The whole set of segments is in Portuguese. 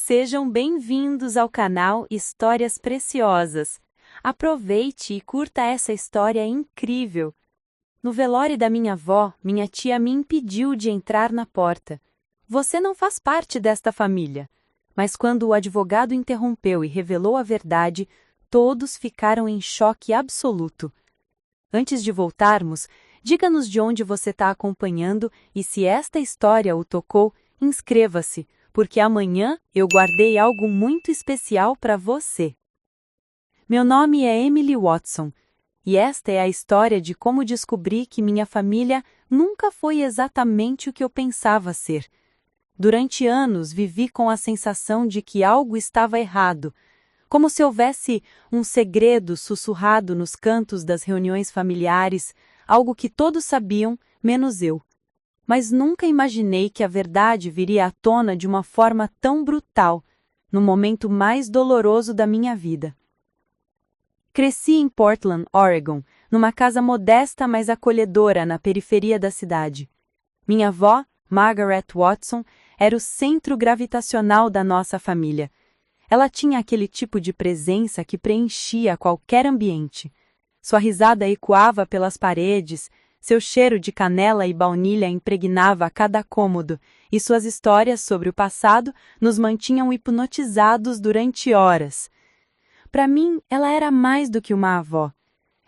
Sejam bem-vindos ao canal Histórias Preciosas. Aproveite e curta essa história incrível. No velório da minha avó, minha tia me impediu de entrar na porta. Você não faz parte desta família. Mas quando o advogado interrompeu e revelou a verdade, todos ficaram em choque absoluto. Antes de voltarmos, diga-nos de onde você está acompanhando e se esta história o tocou, inscreva-se, porque amanhã eu guardei algo muito especial para você. Meu nome é Emily Watson, e esta é a história de como descobri que minha família nunca foi exatamente o que eu pensava ser. Durante anos vivi com a sensação de que algo estava errado, como se houvesse um segredo sussurrado nos cantos das reuniões familiares, algo que todos sabiam, menos eu. Mas nunca imaginei que a verdade viria à tona de uma forma tão brutal, no momento mais doloroso da minha vida. Cresci em Portland, Oregon, numa casa modesta mas acolhedora na periferia da cidade. Minha avó, Margaret Watson, era o centro gravitacional da nossa família. Ela tinha aquele tipo de presença que preenchia qualquer ambiente. Sua risada ecoava pelas paredes, seu cheiro de canela e baunilha impregnava cada cômodo, e suas histórias sobre o passado nos mantinham hipnotizados durante horas. Para mim, ela era mais do que uma avó.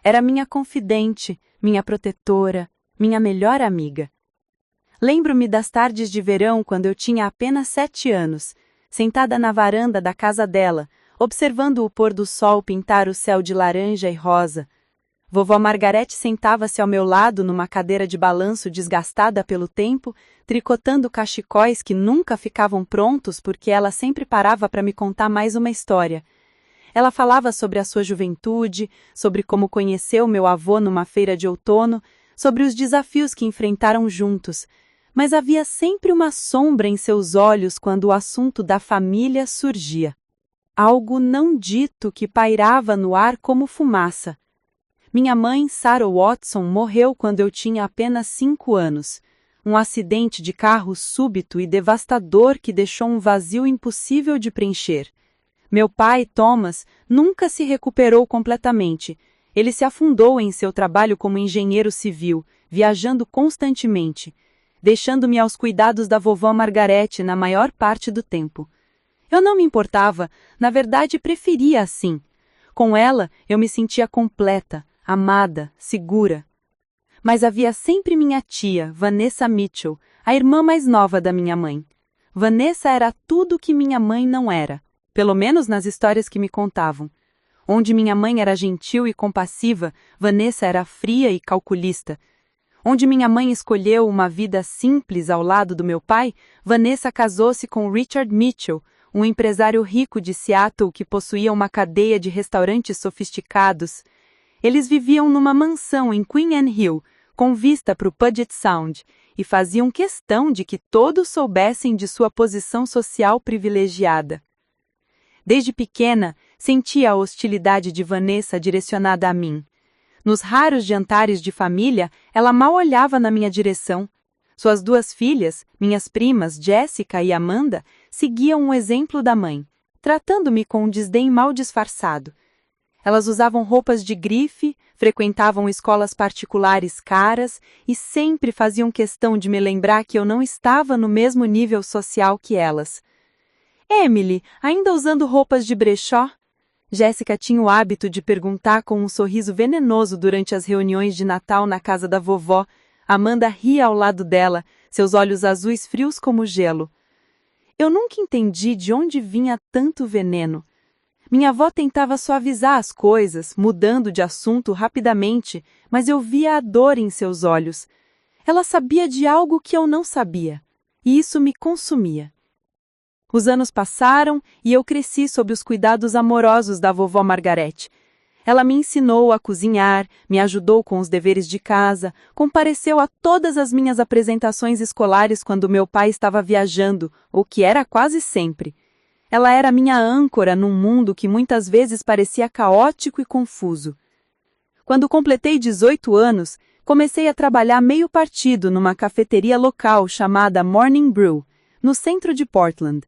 Era minha confidente, minha protetora, minha melhor amiga. Lembro-me das tardes de verão quando eu tinha apenas 7 anos, sentada na varanda da casa dela, observando o pôr do sol pintar o céu de laranja e rosa. Vovó Margarete sentava-se ao meu lado numa cadeira de balanço desgastada pelo tempo, tricotando cachecóis que nunca ficavam prontos porque ela sempre parava para me contar mais uma história. Ela falava sobre a sua juventude, sobre como conheceu meu avô numa feira de outono, sobre os desafios que enfrentaram juntos, mas havia sempre uma sombra em seus olhos quando o assunto da família surgia. Algo não dito que pairava no ar como fumaça. Minha mãe, Sarah Watson, morreu quando eu tinha apenas 5 anos. Um acidente de carro súbito e devastador que deixou um vazio impossível de preencher. Meu pai, Thomas, nunca se recuperou completamente. Ele se afundou em seu trabalho como engenheiro civil, viajando constantemente, deixando-me aos cuidados da vovó Margarete na maior parte do tempo. Eu não me importava, na verdade preferia assim. Com ela, eu me sentia completa, amada, segura. Mas havia sempre minha tia, Vanessa Mitchell, a irmã mais nova da minha mãe. Vanessa era tudo o que minha mãe não era, pelo menos nas histórias que me contavam. Onde minha mãe era gentil e compassiva, Vanessa era fria e calculista. Onde minha mãe escolheu uma vida simples ao lado do meu pai, Vanessa casou-se com Richard Mitchell, um empresário rico de Seattle que possuía uma cadeia de restaurantes sofisticados. Eles viviam numa mansão em Queen Anne Hill, com vista para o Puget Sound, e faziam questão de que todos soubessem de sua posição social privilegiada. Desde pequena, sentia a hostilidade de Vanessa direcionada a mim. Nos raros jantares de família, ela mal olhava na minha direção. Suas 2 filhas, minhas primas Jessica e Amanda, seguiam o exemplo da mãe, tratando-me com um desdém mal disfarçado. Elas usavam roupas de grife, frequentavam escolas particulares caras e sempre faziam questão de me lembrar que eu não estava no mesmo nível social que elas. Emily, ainda usando roupas de brechó? Jéssica tinha o hábito de perguntar com um sorriso venenoso durante as reuniões de Natal na casa da vovó. Amanda ria ao lado dela, seus olhos azuis frios como gelo. Eu nunca entendi de onde vinha tanto veneno. Minha avó tentava suavizar as coisas, mudando de assunto rapidamente, mas eu via a dor em seus olhos. Ela sabia de algo que eu não sabia, e isso me consumia. Os anos passaram e eu cresci sob os cuidados amorosos da vovó Margarete. Ela me ensinou a cozinhar, me ajudou com os deveres de casa, compareceu a todas as minhas apresentações escolares quando meu pai estava viajando, o que era quase sempre. Ela era minha âncora num mundo que muitas vezes parecia caótico e confuso. Quando completei 18 anos, comecei a trabalhar meio partido numa cafeteria local chamada Morning Brew, no centro de Portland.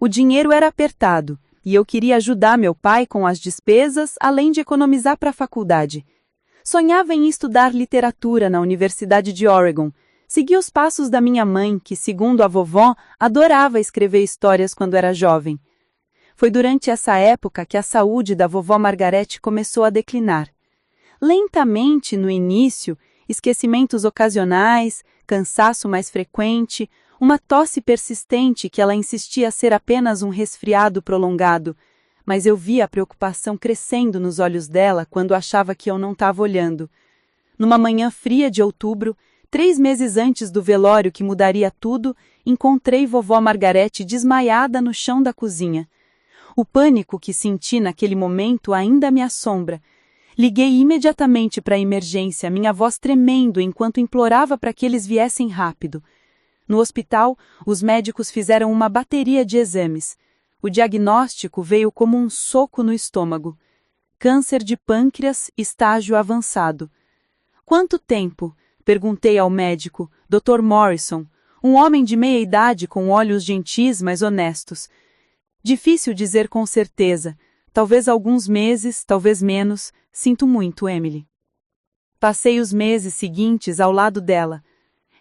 O dinheiro era apertado, e eu queria ajudar meu pai com as despesas, além de economizar para a faculdade. Sonhava em estudar literatura na Universidade de Oregon. Segui os passos da minha mãe, que, segundo a vovó, adorava escrever histórias quando era jovem. Foi durante essa época que a saúde da vovó Margarete começou a declinar. Lentamente, no início, esquecimentos ocasionais, cansaço mais frequente, uma tosse persistente que ela insistia ser apenas um resfriado prolongado, mas eu via a preocupação crescendo nos olhos dela quando achava que eu não estava olhando. Numa manhã fria de outubro, 3 meses antes do velório que mudaria tudo, encontrei vovó Margarete desmaiada no chão da cozinha. O pânico que senti naquele momento ainda me assombra. Liguei imediatamente para a emergência, minha voz tremendo enquanto implorava para que eles viessem rápido. No hospital, os médicos fizeram uma bateria de exames. O diagnóstico veio como um soco no estômago. Câncer de pâncreas, estágio avançado. Quanto tempo? Perguntei ao médico, Dr. Morrison, um homem de meia idade com olhos gentis, mas honestos. Difícil dizer com certeza. Talvez alguns meses, talvez menos. Sinto muito, Emily. Passei os meses seguintes ao lado dela.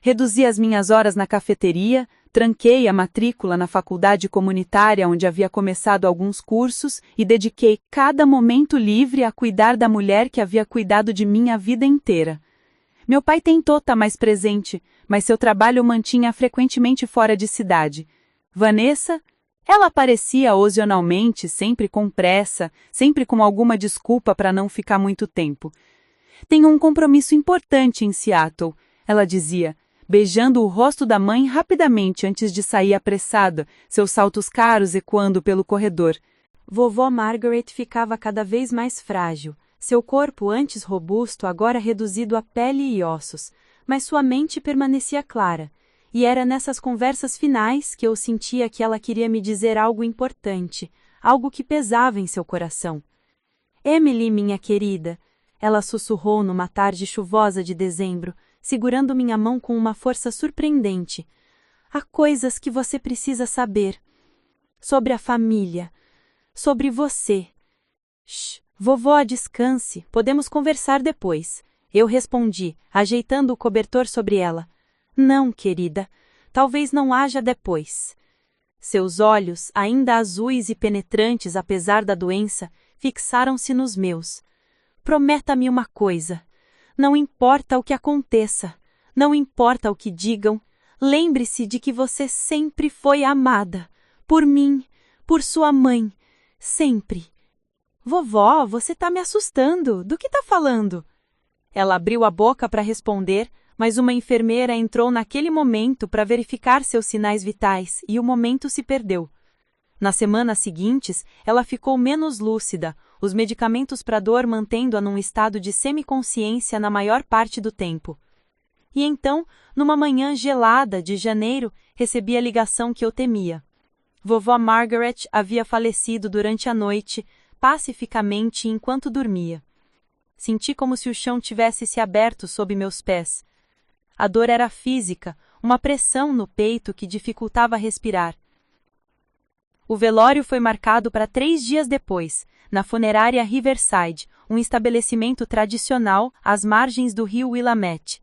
Reduzi as minhas horas na cafeteria, tranquei a matrícula na faculdade comunitária onde havia começado alguns cursos e dediquei cada momento livre a cuidar da mulher que havia cuidado de mim a vida inteira. Meu pai tentou estar mais presente, mas seu trabalho o mantinha frequentemente fora de cidade. Vanessa? Ela aparecia ocasionalmente, sempre com pressa, sempre com alguma desculpa para não ficar muito tempo. Tenho um compromisso importante em Seattle, ela dizia, beijando o rosto da mãe rapidamente antes de sair apressada, seus saltos caros ecoando pelo corredor. Vovó Margaret ficava cada vez mais frágil, seu corpo antes robusto agora reduzido a pele e ossos, mas sua mente permanecia clara, e era nessas conversas finais que eu sentia que ela queria me dizer algo importante, algo que pesava em seu coração. Emily, minha querida, ela sussurrou numa tarde chuvosa de dezembro, segurando minha mão com uma força surpreendente. Há coisas que você precisa saber. Sobre a família. Sobre você. Shh, vovó, descanse. Podemos conversar depois. Eu respondi, ajeitando o cobertor sobre ela. Não, querida. Talvez não haja depois. Seus olhos, ainda azuis e penetrantes apesar da doença, fixaram-se nos meus. Prometa-me uma coisa. Não importa o que aconteça, não importa o que digam, lembre-se de que você sempre foi amada. Por mim, por sua mãe, sempre. Vovó, você está me assustando. Do que está falando? Ela abriu a boca para responder, mas uma enfermeira entrou naquele momento para verificar seus sinais vitais e o momento se perdeu. Nas semanas seguintes, ela ficou menos lúcida, os medicamentos para dor mantendo-a num estado de semiconsciência na maior parte do tempo. E então, numa manhã gelada de janeiro, recebi a ligação que eu temia. Vovó Margaret havia falecido durante a noite, pacificamente enquanto dormia. Senti como se o chão tivesse se aberto sob meus pés. A dor era física, uma pressão no peito que dificultava respirar. O velório foi marcado para 3 dias depois, na funerária Riverside, um estabelecimento tradicional às margens do rio Willamette.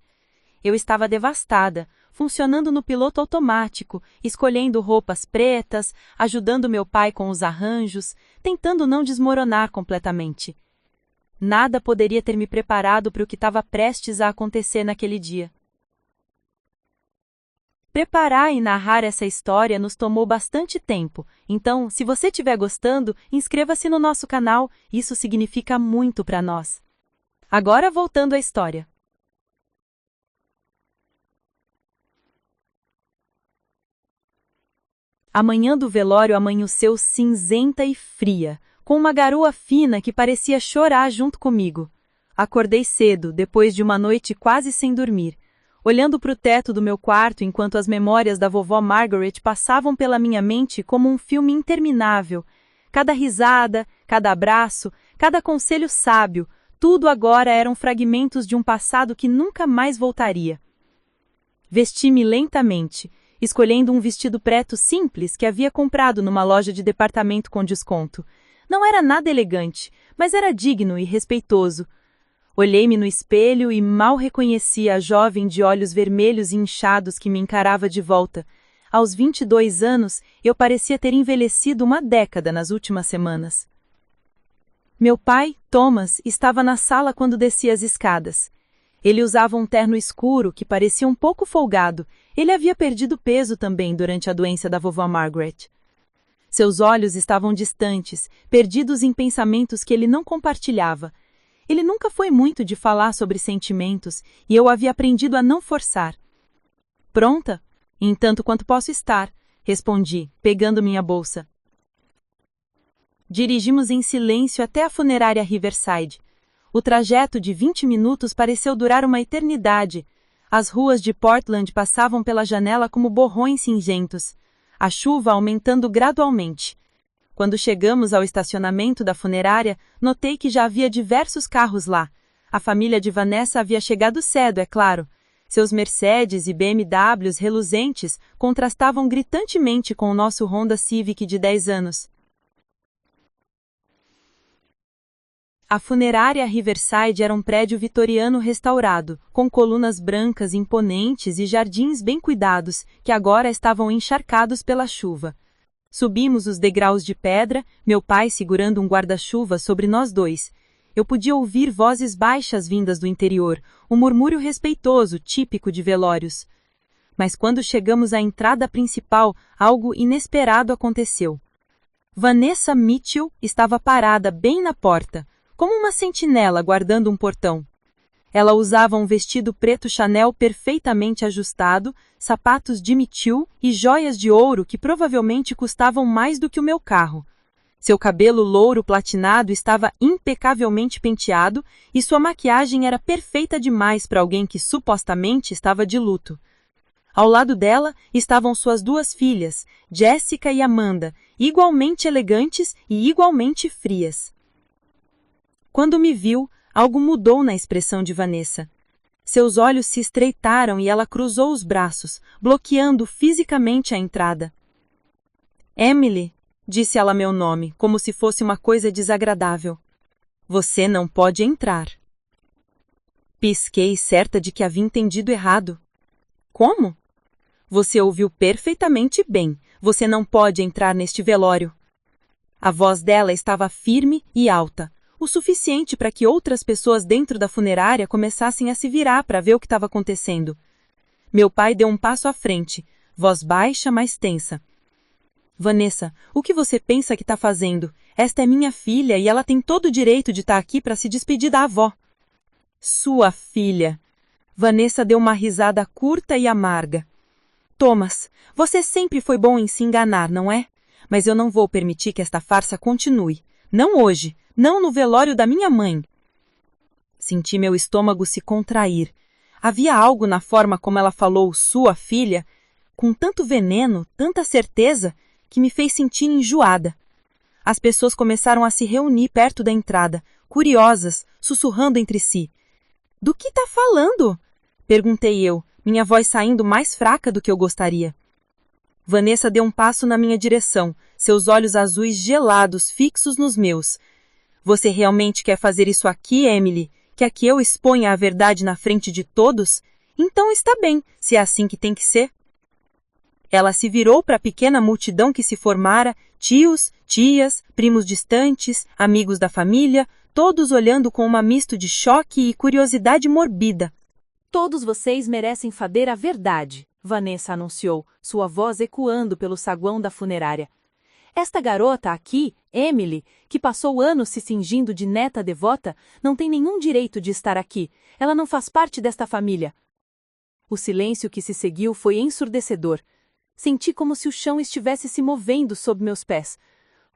Eu estava devastada, funcionando no piloto automático, escolhendo roupas pretas, ajudando meu pai com os arranjos, tentando não desmoronar completamente. Nada poderia ter me preparado para o que estava prestes a acontecer naquele dia. Preparar e narrar essa história nos tomou bastante tempo, então, se você estiver gostando, inscreva-se no nosso canal, isso significa muito para nós. Agora voltando à história. A manhã do velório amanheceu cinzenta e fria, com uma garoa fina que parecia chorar junto comigo. Acordei cedo, depois de uma noite quase sem dormir, olhando para o teto do meu quarto enquanto as memórias da vovó Margaret passavam pela minha mente como um filme interminável. Cada risada, cada abraço, cada conselho sábio, tudo agora eram fragmentos de um passado que nunca mais voltaria. Vesti-me lentamente, escolhendo um vestido preto simples que havia comprado numa loja de departamento com desconto. Não era nada elegante, mas era digno e respeitoso. Olhei-me no espelho e mal reconheci a jovem de olhos vermelhos e inchados que me encarava de volta. Aos 22 anos, eu parecia ter envelhecido uma década nas últimas semanas. Meu pai, Thomas, estava na sala quando desci as escadas. Ele usava um terno escuro que parecia um pouco folgado. Ele havia perdido peso também durante a doença da vovó Margaret. Seus olhos estavam distantes, perdidos em pensamentos que ele não compartilhava. Ele nunca foi muito de falar sobre sentimentos e eu havia aprendido a não forçar. Pronta? Em tanto quanto posso estar, respondi, pegando minha bolsa. Dirigimos em silêncio até a funerária Riverside. O trajeto de 20 minutos pareceu durar uma eternidade. As ruas de Portland passavam pela janela como borrões cinzentos, a chuva aumentando gradualmente. Quando chegamos ao estacionamento da funerária, notei que já havia diversos carros lá. A família de Vanessa havia chegado cedo, é claro. Seus Mercedes e BMWs reluzentes contrastavam gritantemente com o nosso Honda Civic de 10 anos. A funerária Riverside era um prédio vitoriano restaurado, com colunas brancas imponentes e jardins bem cuidados, que agora estavam encharcados pela chuva. Subimos os degraus de pedra, meu pai segurando um guarda-chuva sobre nós dois. Eu podia ouvir vozes baixas vindas do interior, um murmúrio respeitoso, típico de velórios. Mas quando chegamos à entrada principal, algo inesperado aconteceu. Vanessa Mitchell estava parada bem na porta, como uma sentinela guardando um portão. Ela usava um vestido preto Chanel perfeitamente ajustado, sapatos Jimmy Choo e joias de ouro que provavelmente custavam mais do que o meu carro. Seu cabelo louro platinado estava impecavelmente penteado e sua maquiagem era perfeita demais para alguém que supostamente estava de luto. Ao lado dela estavam suas duas filhas, Jessica e Amanda, igualmente elegantes e igualmente frias. Quando me viu, algo mudou na expressão de Vanessa. Seus olhos se estreitaram e ela cruzou os braços, bloqueando fisicamente a entrada. Emily, disse ela meu nome, como se fosse uma coisa desagradável. Você não pode entrar. Pisquei, certa de que havia entendido errado. Como? Você ouviu perfeitamente bem. Você não pode entrar neste velório. A voz dela estava firme e alta, o suficiente para que outras pessoas dentro da funerária começassem a se virar para ver o que estava acontecendo. Meu pai deu um passo à frente, voz baixa, mas tensa. Vanessa, o que você pensa que está fazendo? Esta é minha filha e ela tem todo o direito de estar aqui para se despedir da avó. Sua filha. Vanessa deu uma risada curta e amarga. Thomas, você sempre foi bom em se enganar, não é? Mas eu não vou permitir que esta farsa continue. Não hoje. Não no velório da minha mãe. Senti meu estômago se contrair. Havia algo na forma como ela falou sua filha, com tanto veneno, tanta certeza, que me fez sentir enjoada. As pessoas começaram a se reunir perto da entrada, curiosas, sussurrando entre si. Do que está falando? Perguntei eu, minha voz saindo mais fraca do que eu gostaria. Vanessa deu um passo na minha direção, seus olhos azuis gelados fixos nos meus. Você realmente quer fazer isso aqui, Emily? Quer que eu exponha a verdade na frente de todos? Então está bem, se é assim que tem que ser. Ela se virou para a pequena multidão que se formara, tios, tias, primos distantes, amigos da família, todos olhando com uma misto de choque e curiosidade morbida. Todos vocês merecem saber a verdade, Vanessa anunciou, sua voz ecoando pelo saguão da funerária. Esta garota aqui, Emily, que passou anos se fingindo de neta devota, não tem nenhum direito de estar aqui. Ela não faz parte desta família. O silêncio que se seguiu foi ensurdecedor. Senti como se o chão estivesse se movendo sob meus pés.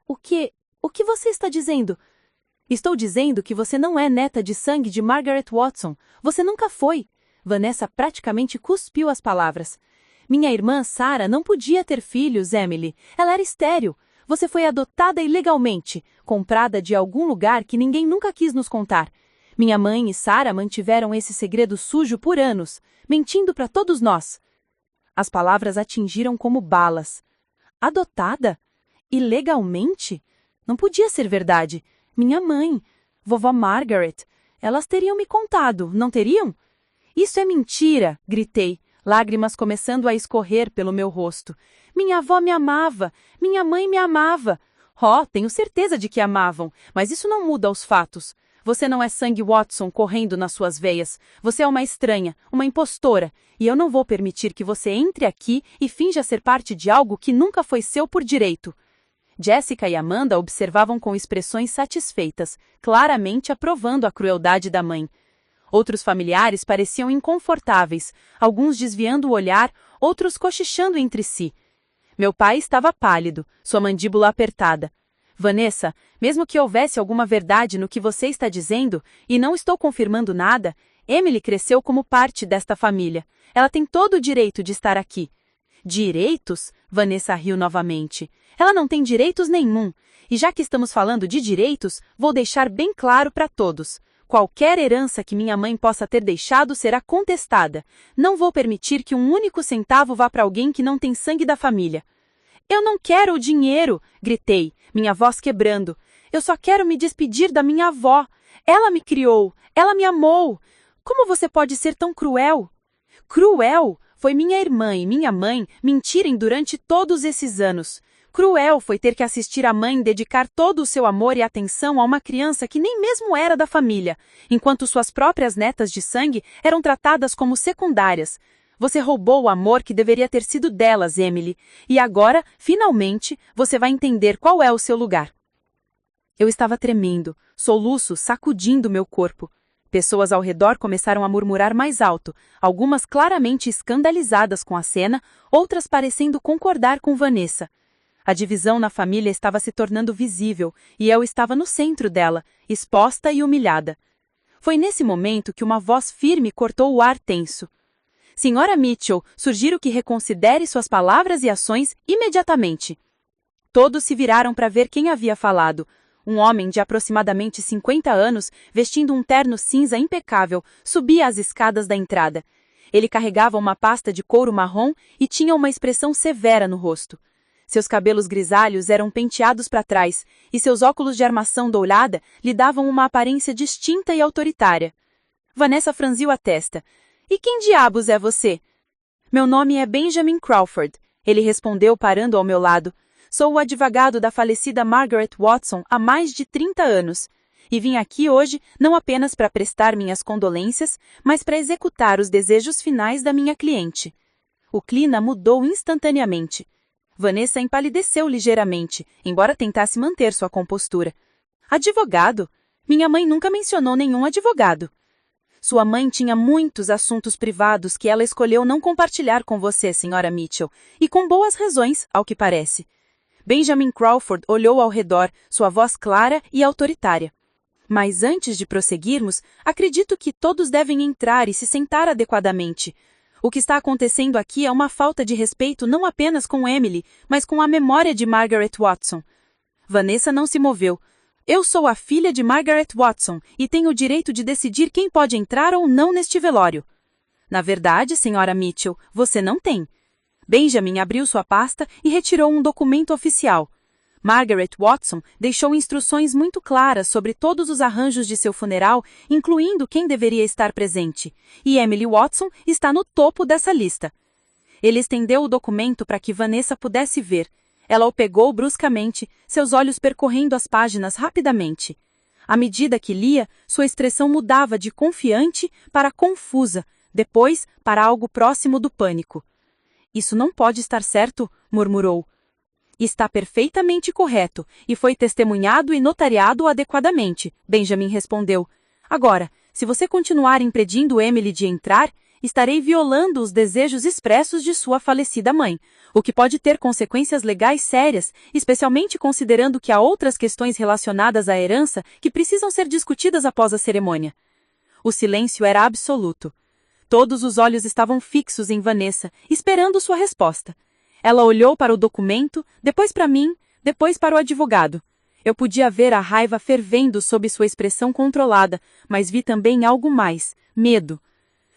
O que você está dizendo? Estou dizendo que você não é neta de sangue de Margaret Watson. Você nunca foi. Vanessa praticamente cuspiu as palavras. Minha irmã Sarah não podia ter filhos, Emily. Ela era estéril. Você foi adotada ilegalmente, comprada de algum lugar que ninguém nunca quis nos contar. Minha mãe e Sarah mantiveram esse segredo sujo por anos, mentindo para todos nós. As palavras atingiram como balas. Adotada? Ilegalmente? Não podia ser verdade. Minha mãe, vovó Margaret, elas teriam me contado, não teriam? Isso é mentira, gritei, lágrimas começando a escorrer pelo meu rosto. Minha avó me amava, minha mãe me amava. Oh, tenho certeza de que amavam, mas isso não muda os fatos. Você não é sangue Watson correndo nas suas veias. Você é uma estranha, uma impostora, e eu não vou permitir que você entre aqui e finja ser parte de algo que nunca foi seu por direito. Jessica e Amanda observavam com expressões satisfeitas, claramente aprovando a crueldade da mãe. Outros familiares pareciam inconfortáveis, alguns desviando o olhar, outros cochichando entre si. Meu pai estava pálido, sua mandíbula apertada. Vanessa, mesmo que houvesse alguma verdade no que você está dizendo, e não estou confirmando nada, Emily cresceu como parte desta família. Ela tem todo o direito de estar aqui. Direitos? Vanessa riu novamente. Ela não tem direitos nenhum. E já que estamos falando de direitos, vou deixar bem claro para todos. Qualquer herança que minha mãe possa ter deixado será contestada. Não vou permitir que um único centavo vá para alguém que não tem sangue da família. Eu não quero o dinheiro, gritei, minha voz quebrando. Eu só quero me despedir da minha avó. Ela me criou, ela me amou. Como você pode ser tão cruel? Cruel? Foi minha irmã e minha mãe mentirem durante todos esses anos. Cruel foi ter que assistir a mãe dedicar todo o seu amor e atenção a uma criança que nem mesmo era da família, enquanto suas próprias netas de sangue eram tratadas como secundárias. Você roubou o amor que deveria ter sido delas, Emily, e agora, finalmente, você vai entender qual é o seu lugar. Eu estava tremendo, soluços sacudindo meu corpo. Pessoas ao redor começaram a murmurar mais alto, algumas claramente escandalizadas com a cena, outras parecendo concordar com Vanessa. A divisão na família estava se tornando visível, e eu estava no centro dela, exposta e humilhada. Foi nesse momento que uma voz firme cortou o ar tenso. Senhora Mitchell, sugiro que reconsidere suas palavras e ações imediatamente. Todos se viraram para ver quem havia falado. Um homem de aproximadamente 50 anos, vestindo um terno cinza impecável, subia as escadas da entrada. Ele carregava uma pasta de couro marrom e tinha uma expressão severa no rosto. Seus cabelos grisalhos eram penteados para trás, e seus óculos de armação dourada lhe davam uma aparência distinta e autoritária. Vanessa franziu a testa. E quem diabos é você? Meu nome é Benjamin Crawford, ele respondeu parando ao meu lado. Sou o advogado da falecida Margaret Watson há mais de 30 anos. E vim aqui hoje não apenas para prestar minhas condolências, mas para executar os desejos finais da minha cliente. O clima mudou instantaneamente. Vanessa empalideceu ligeiramente, embora tentasse manter sua compostura. Advogado? Minha mãe nunca mencionou nenhum advogado. Sua mãe tinha muitos assuntos privados que ela escolheu não compartilhar com você, Sra. Mitchell, e com boas razões, ao que parece. Benjamin Crawford olhou ao redor, sua voz clara e autoritária. Mas antes de prosseguirmos, acredito que todos devem entrar e se sentar adequadamente. O que está acontecendo aqui é uma falta de respeito não apenas com Emily, mas com a memória de Margaret Watson. Vanessa não se moveu. Eu sou a filha de Margaret Watson e tenho o direito de decidir quem pode entrar ou não neste velório. Na verdade, Sra. Mitchell, você não tem. Benjamin abriu sua pasta e retirou um documento oficial. Margaret Watson deixou instruções muito claras sobre todos os arranjos de seu funeral, incluindo quem deveria estar presente, e Emily Watson está no topo dessa lista. Ele estendeu o documento para que Vanessa pudesse ver. Ela o pegou bruscamente, seus olhos percorrendo as páginas rapidamente. À medida que lia, sua expressão mudava de confiante para confusa, depois para algo próximo do pânico. Isso não pode estar certo, murmurou. Está perfeitamente correto, e foi testemunhado e notariado adequadamente, Benjamin respondeu. Agora, se você continuar impedindo Emily de entrar, estarei violando os desejos expressos de sua falecida mãe, o que pode ter consequências legais sérias, especialmente considerando que há outras questões relacionadas à herança que precisam ser discutidas após a cerimônia. O silêncio era absoluto. Todos os olhos estavam fixos em Vanessa, esperando sua resposta. Ela olhou para o documento, depois para mim, depois para o advogado. Eu podia ver a raiva fervendo sob sua expressão controlada, mas vi também algo mais, medo.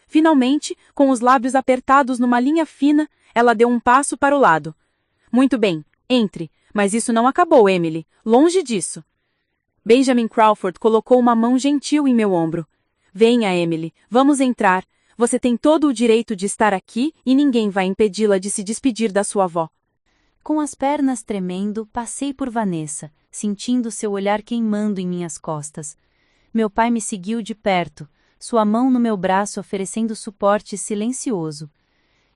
Finalmente, com os lábios apertados numa linha fina, ela deu um passo para o lado. Muito bem, entre, mas isso não acabou, Emily. Longe disso. Benjamin Crawford colocou uma mão gentil em meu ombro. Venha, Emily, vamos entrar. Você tem todo o direito de estar aqui e ninguém vai impedi-la de se despedir da sua avó. Com as pernas tremendo, passei por Vanessa, sentindo seu olhar queimando em minhas costas. Meu pai me seguiu de perto, sua mão no meu braço oferecendo suporte silencioso.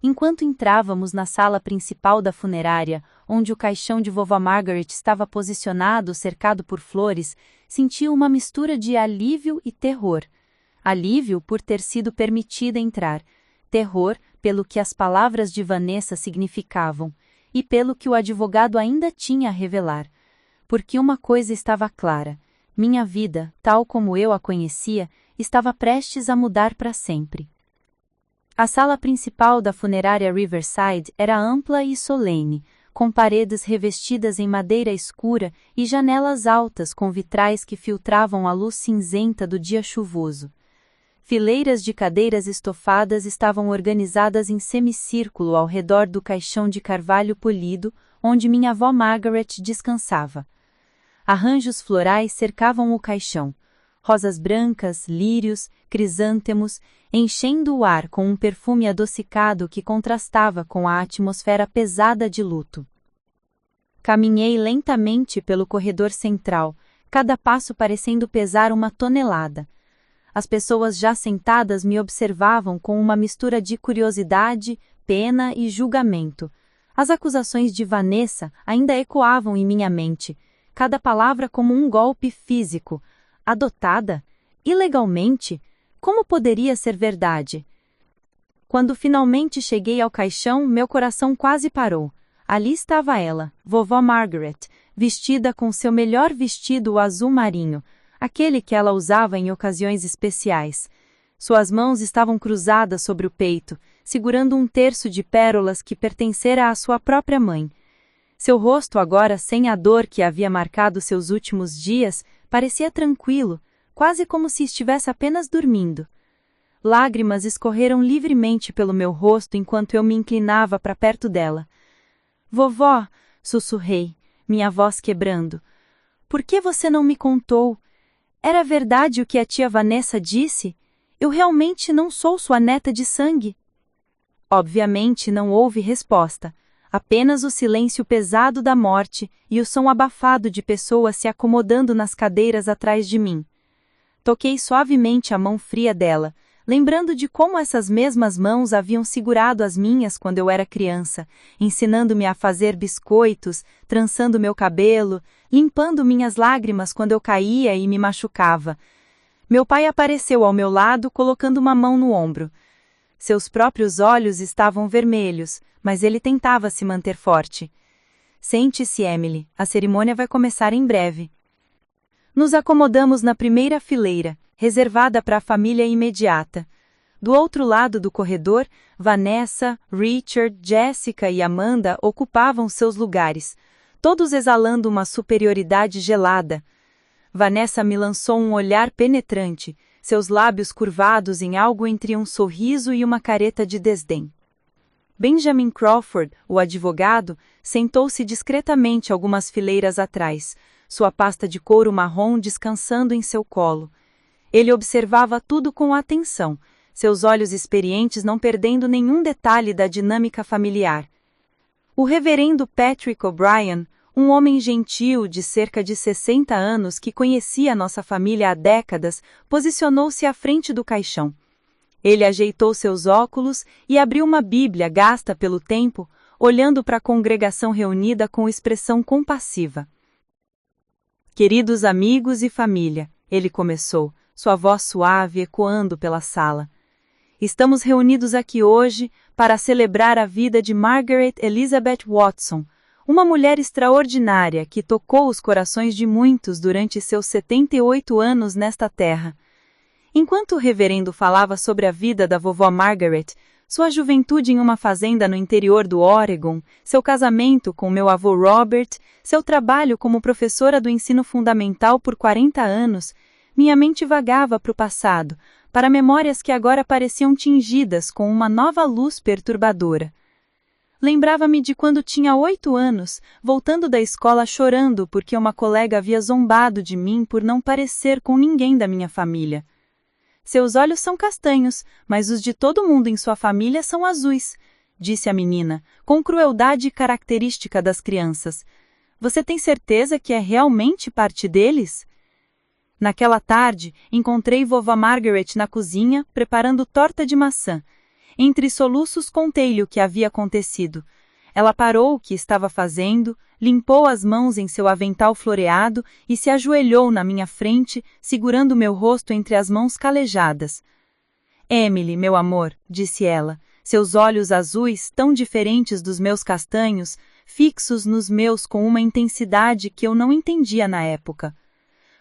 Enquanto entrávamos na sala principal da funerária, onde o caixão de vovó Margaret estava posicionado cercado por flores, senti uma mistura de alívio e terror. Alívio por ter sido permitida entrar, terror pelo que as palavras de Vanessa significavam, e pelo que o advogado ainda tinha a revelar. Porque uma coisa estava clara: minha vida, tal como eu a conhecia, estava prestes a mudar para sempre. A sala principal da funerária Riverside era ampla e solene, com paredes revestidas em madeira escura e janelas altas com vitrais que filtravam a luz cinzenta do dia chuvoso. Fileiras de cadeiras estofadas estavam organizadas em semicírculo ao redor do caixão de carvalho polido, onde minha avó Margaret descansava. Arranjos florais cercavam o caixão, rosas brancas, lírios, crisântemos, enchendo o ar com um perfume adocicado que contrastava com a atmosfera pesada de luto. Caminhei lentamente pelo corredor central, cada passo parecendo pesar 1 tonelada. As pessoas já sentadas me observavam com uma mistura de curiosidade, pena e julgamento. As acusações de Vanessa ainda ecoavam em minha mente, cada palavra como um golpe físico. Adotada? Ilegalmente? Como poderia ser verdade? Quando finalmente cheguei ao caixão, meu coração quase parou. Ali estava ela, vovó Margaret, vestida com seu melhor vestido azul marinho, aquele que ela usava em ocasiões especiais. Suas mãos estavam cruzadas sobre o peito, segurando um terço de pérolas que pertencera à sua própria mãe. Seu rosto, agora sem a dor que havia marcado seus últimos dias, parecia tranquilo, quase como se estivesse apenas dormindo. Lágrimas escorreram livremente pelo meu rosto enquanto eu me inclinava para perto dela. Vovó, sussurrei, minha voz quebrando. Por que você não me contou? Era verdade o que a tia Vanessa disse? Eu realmente não sou sua neta de sangue. Obviamente não houve resposta. Apenas o silêncio pesado da morte e o som abafado de pessoas se acomodando nas cadeiras atrás de mim. Toquei suavemente a mão fria dela, lembrando de como essas mesmas mãos haviam segurado as minhas quando eu era criança, ensinando-me a fazer biscoitos, trançando meu cabelo, limpando minhas lágrimas quando eu caía e me machucava. Meu pai apareceu ao meu lado, colocando uma mão no ombro. Seus próprios olhos estavam vermelhos, mas ele tentava se manter forte. Sente-se, Emily, a cerimônia vai começar em breve. Nos acomodamos na primeira fileira, reservada para a família imediata. Do outro lado do corredor, Vanessa, Richard, Jessica e Amanda ocupavam seus lugares, todos exalando uma superioridade gelada. Vanessa me lançou um olhar penetrante, seus lábios curvados em algo entre um sorriso e uma careta de desdém. Benjamin Crawford, o advogado, sentou-se discretamente algumas fileiras atrás, sua pasta de couro marrom descansando em seu colo. Ele observava tudo com atenção, seus olhos experientes não perdendo nenhum detalhe da dinâmica familiar. O reverendo Patrick O'Brien, um homem gentil de cerca de 60 anos que conhecia nossa família há décadas, posicionou-se à frente do caixão. Ele ajeitou seus óculos e abriu uma Bíblia gasta pelo tempo, olhando para a congregação reunida com expressão compassiva. Queridos amigos e família, ele começou, sua voz suave ecoando pela sala. Estamos reunidos aqui hoje para celebrar a vida de Margaret Elizabeth Watson, uma mulher extraordinária que tocou os corações de muitos durante seus 78 anos nesta terra. Enquanto o reverendo falava sobre a vida da vovó Margaret, sua juventude em uma fazenda no interior do Oregon, seu casamento com meu avô Robert, seu trabalho como professora do ensino fundamental por 40 anos, minha mente vagava para o passado, para memórias que agora pareciam tingidas com uma nova luz perturbadora. Lembrava-me de quando tinha 8 anos, voltando da escola chorando porque uma colega havia zombado de mim por não parecer com ninguém da minha família. Seus olhos são castanhos, mas os de todo mundo em sua família são azuis, disse a menina, com crueldade característica das crianças. Você tem certeza que é realmente parte deles? Naquela tarde, encontrei vovó Margaret na cozinha, preparando torta de maçã. Entre soluços contei-lhe o que havia acontecido. Ela parou o que estava fazendo, limpou as mãos em seu avental floreado e se ajoelhou na minha frente, segurando meu rosto entre as mãos calejadas. Emily, meu amor, disse ela, seus olhos azuis, tão diferentes dos meus castanhos, fixos nos meus com uma intensidade que eu não entendia na época.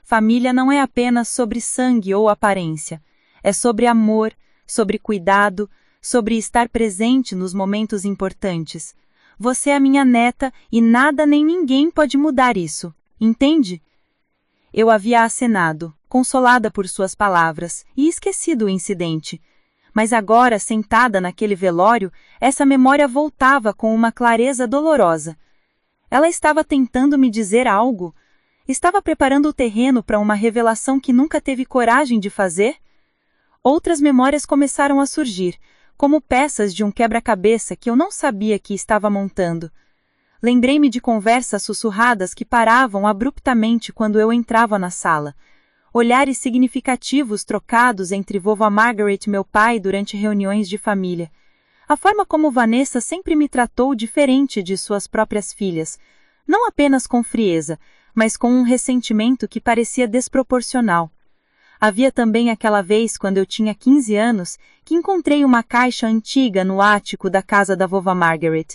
Família não é apenas sobre sangue ou aparência. É sobre amor, sobre cuidado, sobre estar presente nos momentos importantes. Você é minha neta e nada nem ninguém pode mudar isso, entende? Eu havia acenado, consolada por suas palavras, e esquecido o incidente. Mas agora, sentada naquele velório, essa memória voltava com uma clareza dolorosa. Ela estava tentando me dizer algo? Estava preparando o terreno para uma revelação que nunca teve coragem de fazer? Outras memórias começaram a surgir, como peças de um quebra-cabeça que eu não sabia que estava montando. Lembrei-me de conversas sussurradas que paravam abruptamente quando eu entrava na sala. Olhares significativos trocados entre vovó Margaret e meu pai durante reuniões de família. A forma como Vanessa sempre me tratou diferente de suas próprias filhas, não apenas com frieza, mas com um ressentimento que parecia desproporcional. Havia também aquela vez, quando eu tinha 15 anos, que encontrei uma caixa antiga no ático da casa da vovó Margaret.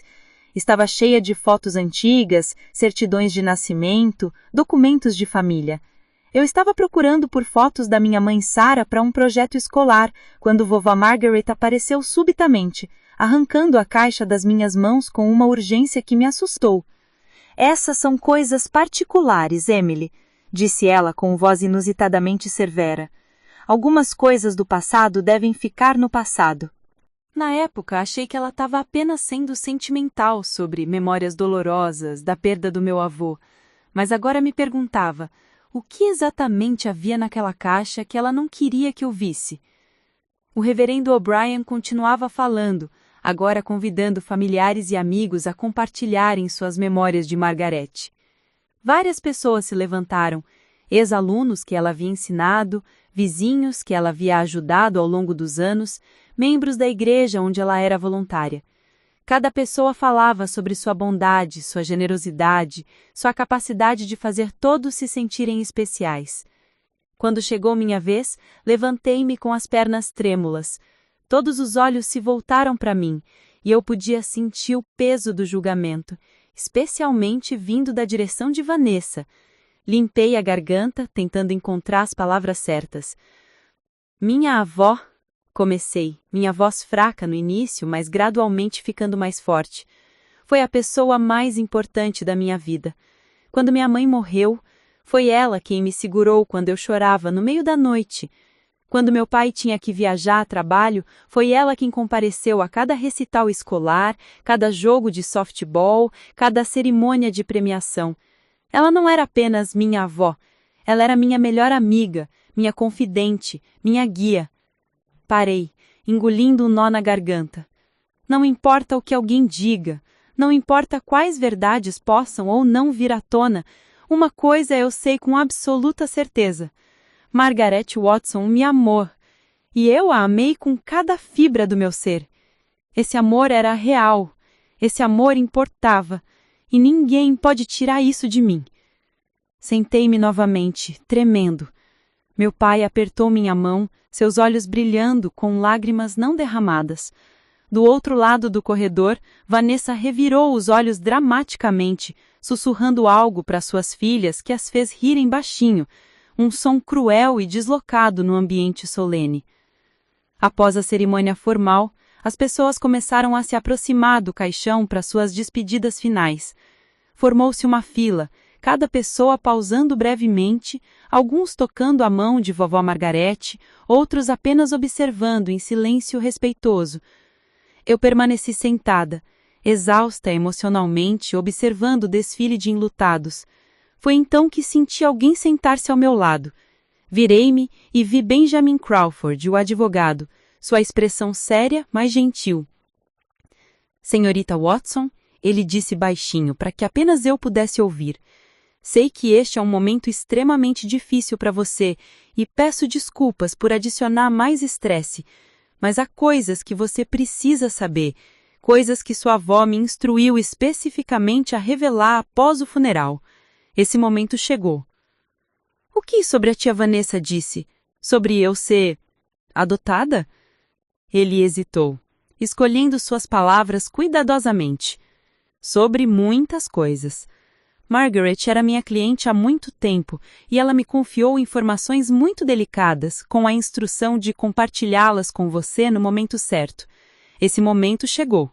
Estava cheia de fotos antigas, certidões de nascimento, documentos de família. Eu estava procurando por fotos da minha mãe Sarah para um projeto escolar, quando vovó Margaret apareceu subitamente, arrancando a caixa das minhas mãos com uma urgência que me assustou. Essas são coisas particulares, Emily, disse ela com voz inusitadamente severa. Algumas coisas do passado devem ficar no passado. Na época, achei que ela estava apenas sendo sentimental sobre memórias dolorosas da perda do meu avô, mas agora me perguntava, o que exatamente havia naquela caixa que ela não queria que eu visse? O reverendo O'Brien continuava falando, agora convidando familiares e amigos a compartilharem suas memórias de Margaret. Várias pessoas se levantaram, ex-alunos que ela havia ensinado, vizinhos que ela havia ajudado ao longo dos anos, membros da igreja onde ela era voluntária. Cada pessoa falava sobre sua bondade, sua generosidade, sua capacidade de fazer todos se sentirem especiais. Quando chegou minha vez, levantei-me com as pernas trêmulas. Todos os olhos se voltaram para mim, e eu podia sentir o peso do julgamento, especialmente vindo da direção de Vanessa. Limpei a garganta, tentando encontrar as palavras certas. Minha avó, comecei, minha voz fraca no início, mas gradualmente ficando mais forte. Foi a pessoa mais importante da minha vida. Quando minha mãe morreu, foi ela quem me segurou quando eu chorava no meio da noite. Quando meu pai tinha que viajar a trabalho, foi ela quem compareceu a cada recital escolar, cada jogo de softball, cada cerimônia de premiação. Ela não era apenas minha avó, ela era minha melhor amiga, minha confidente, minha guia. Parei, engolindo um nó na garganta. Não importa o que alguém diga, não importa quais verdades possam ou não vir à tona, uma coisa eu sei com absoluta certeza. Margaret Watson me amou, e eu a amei com cada fibra do meu ser. Esse amor era real, esse amor importava, e ninguém pode tirar isso de mim. Sentei-me novamente, tremendo. Meu pai apertou minha mão, seus olhos brilhando com lágrimas não derramadas. Do outro lado do corredor, Vanessa revirou os olhos dramaticamente, sussurrando algo para suas filhas que as fez rirem baixinho, um som cruel e deslocado no ambiente solene. Após a cerimônia formal, as pessoas começaram a se aproximar do caixão para suas despedidas finais. Formou-se uma fila, cada pessoa pausando brevemente, alguns tocando a mão de vovó Margarete, outros apenas observando em silêncio respeitoso. Eu permaneci sentada, exausta emocionalmente, observando o desfile de enlutados. Foi então que senti alguém sentar-se ao meu lado. Virei-me e vi Benjamin Crawford, o advogado, sua expressão séria, mas gentil. Senhorita Watson, ele disse baixinho, para que apenas eu pudesse ouvir. Sei que este é um momento extremamente difícil para você e peço desculpas por adicionar mais estresse, mas há coisas que você precisa saber, coisas que sua avó me instruiu especificamente a revelar após o funeral. Esse momento chegou. O que sobre a tia Vanessa disse? Sobre eu ser adotada? Ele hesitou, escolhendo suas palavras cuidadosamente. Sobre muitas coisas. Margaret era minha cliente há muito tempo e ela me confiou informações muito delicadas, com a instrução de compartilhá-las com você no momento certo. Esse momento chegou.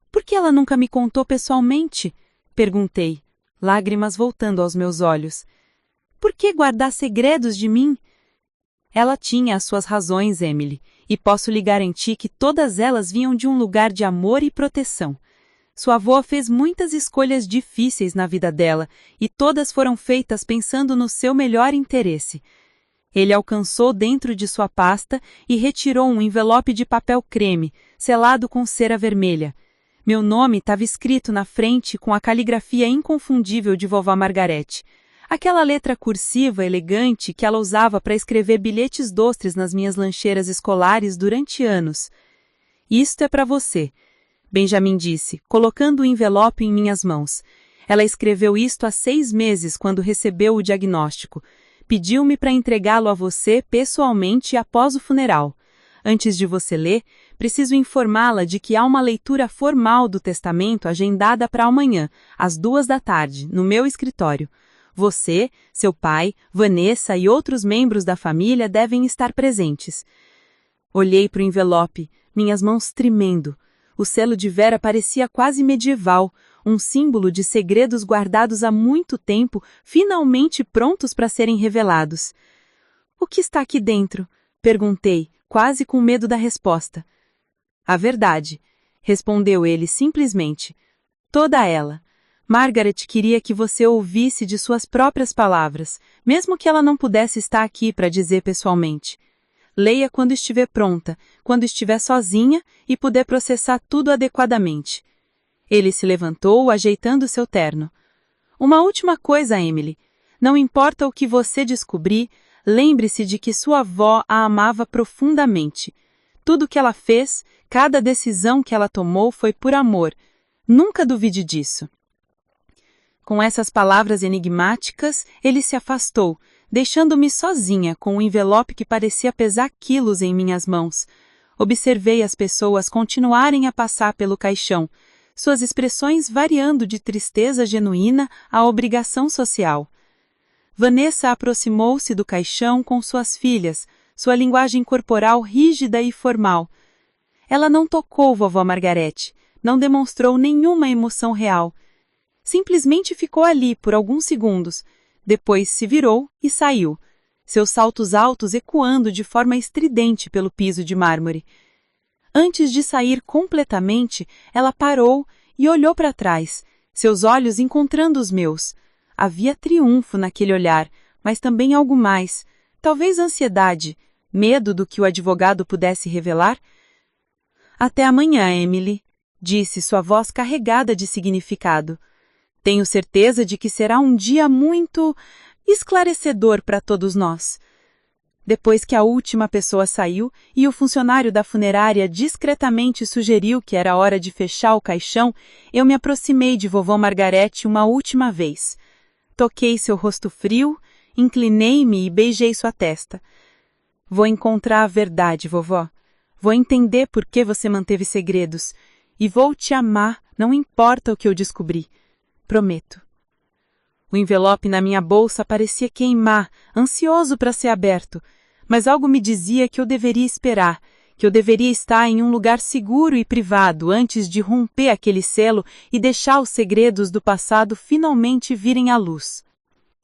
Por que ela nunca me contou pessoalmente? Perguntei, lágrimas voltando aos meus olhos. Por que guardar segredos de mim? Ela tinha as suas razões, Emily, e posso lhe garantir que todas elas vinham de um lugar de amor e proteção. Sua avó fez muitas escolhas difíceis na vida dela, e todas foram feitas pensando no seu melhor interesse. Ele alcançou dentro de sua pasta e retirou um envelope de papel creme, selado com cera vermelha. Meu nome estava escrito na frente com a caligrafia inconfundível de vovó Margarete. Aquela letra cursiva elegante que ela usava para escrever bilhetes doces nas minhas lancheiras escolares durante anos. Isto é para você, Benjamin disse, colocando o envelope em minhas mãos. Ela escreveu isto há 6 meses, quando recebeu o diagnóstico. Pediu-me para entregá-lo a você pessoalmente após o funeral. Antes de você ler, preciso informá-la de que há uma leitura formal do testamento agendada para amanhã, às 14h, no meu escritório. Você, seu pai, Vanessa e outros membros da família devem estar presentes. Olhei para o envelope, minhas mãos tremendo. O selo de Vera parecia quase medieval, um símbolo de segredos guardados há muito tempo, finalmente prontos para serem revelados. O que está aqui dentro? Perguntei, quase com medo da resposta. A verdade, respondeu ele simplesmente. Toda ela. Margaret queria que você ouvisse de suas próprias palavras, mesmo que ela não pudesse estar aqui para dizer pessoalmente. Leia quando estiver pronta, quando estiver sozinha e puder processar tudo adequadamente. Ele se levantou, ajeitando seu terno. Uma última coisa, Emily. Não importa o que você descobrir, lembre-se de que sua avó a amava profundamente. Tudo que ela fez, cada decisão que ela tomou foi por amor. Nunca duvide disso. Com essas palavras enigmáticas, ele se afastou, deixando-me sozinha com um envelope que parecia pesar quilos em minhas mãos. Observei as pessoas continuarem a passar pelo caixão, suas expressões variando de tristeza genuína à obrigação social. Vanessa aproximou-se do caixão com suas filhas, sua linguagem corporal rígida e formal. Ela não tocou vovó Margarete, não demonstrou nenhuma emoção real. Simplesmente ficou ali por alguns segundos, depois se virou e saiu, seus saltos altos ecoando de forma estridente pelo piso de mármore. Antes de sair completamente, ela parou e olhou para trás, seus olhos encontrando os meus. Havia triunfo naquele olhar, mas também algo mais, talvez ansiedade, medo do que o advogado pudesse revelar. Até amanhã, Emily, disse sua voz carregada de significado. Tenho certeza de que será um dia muito esclarecedor para todos nós. Depois que a última pessoa saiu e o funcionário da funerária discretamente sugeriu que era hora de fechar o caixão, eu me aproximei de vovó Margarete uma última vez. Toquei seu rosto frio, inclinei-me e beijei sua testa. Vou encontrar a verdade, vovó. Vou entender por que você manteve segredos. E vou te amar, não importa o que eu descobri. Prometo. O envelope na minha bolsa parecia queimar, ansioso para ser aberto, mas algo me dizia que eu deveria esperar, que eu deveria estar em um lugar seguro e privado antes de romper aquele selo e deixar os segredos do passado finalmente virem à luz.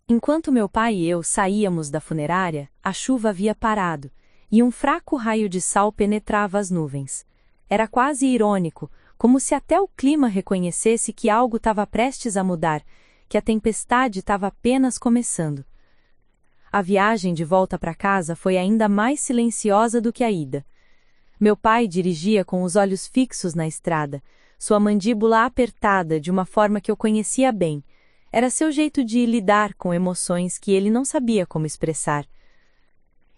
Enquanto meu pai e eu saíamos da funerária, a chuva havia parado, e um fraco raio de sal penetrava as nuvens. Era quase irônico, como se até o clima reconhecesse que algo estava prestes a mudar, que a tempestade estava apenas começando. A viagem de volta para casa foi ainda mais silenciosa do que a ida. Meu pai dirigia com os olhos fixos na estrada, sua mandíbula apertada de uma forma que eu conhecia bem. Era seu jeito de lidar com emoções que ele não sabia como expressar.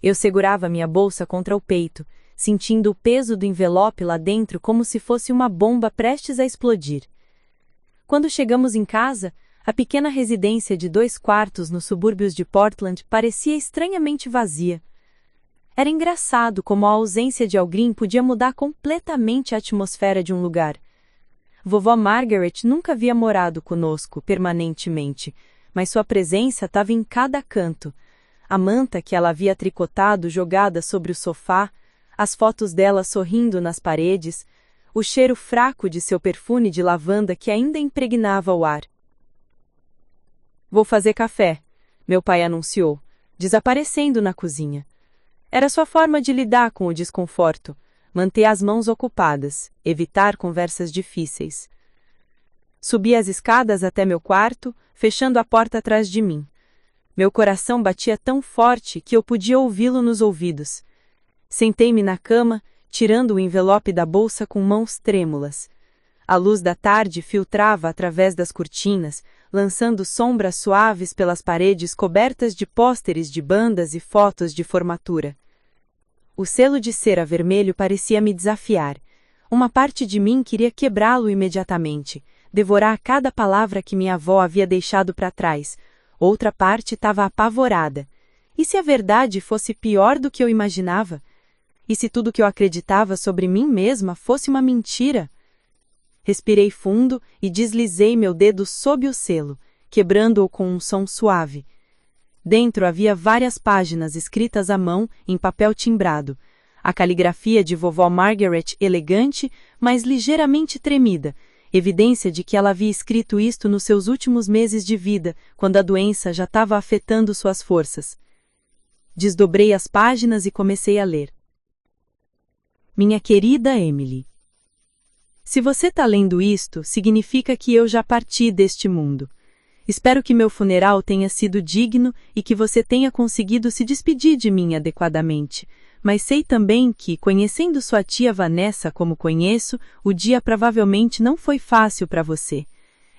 Eu segurava minha bolsa contra o peito, sentindo o peso do envelope lá dentro como se fosse uma bomba prestes a explodir. Quando chegamos em casa, a pequena residência de 2 quartos nos subúrbios de Portland parecia estranhamente vazia. Era engraçado como a ausência de alguém podia mudar completamente a atmosfera de um lugar. Vovó Margaret nunca havia morado conosco permanentemente, mas sua presença estava em cada canto. A manta que ela havia tricotado jogada sobre o sofá, as fotos dela sorrindo nas paredes, o cheiro fraco de seu perfume de lavanda que ainda impregnava o ar. "Vou fazer café", meu pai anunciou, desaparecendo na cozinha. Era sua forma de lidar com o desconforto, manter as mãos ocupadas, evitar conversas difíceis. Subi as escadas até meu quarto, fechando a porta atrás de mim. Meu coração batia tão forte que eu podia ouvi-lo nos ouvidos. Sentei-me na cama, tirando o envelope da bolsa com mãos trêmulas. A luz da tarde filtrava através das cortinas, lançando sombras suaves pelas paredes cobertas de pôsteres de bandas e fotos de formatura. O selo de cera vermelho parecia me desafiar. Uma parte de mim queria quebrá-lo imediatamente, devorar cada palavra que minha avó havia deixado para trás. Outra parte estava apavorada. E se a verdade fosse pior do que eu imaginava? E se tudo que eu acreditava sobre mim mesma fosse uma mentira? Respirei fundo e deslizei meu dedo sob o selo, quebrando-o com um som suave. Dentro havia várias páginas escritas à mão em papel timbrado. A caligrafia de vovó Margaret elegante, mas ligeiramente tremida, evidência de que ela havia escrito isto nos seus últimos meses de vida, quando a doença já estava afetando suas forças. Desdobrei as páginas e comecei a ler. Minha querida Emily. Se você está lendo isto, significa que eu já parti deste mundo. Espero que meu funeral tenha sido digno e que você tenha conseguido se despedir de mim adequadamente. Mas sei também que, conhecendo sua tia Vanessa como conheço, o dia provavelmente não foi fácil para você.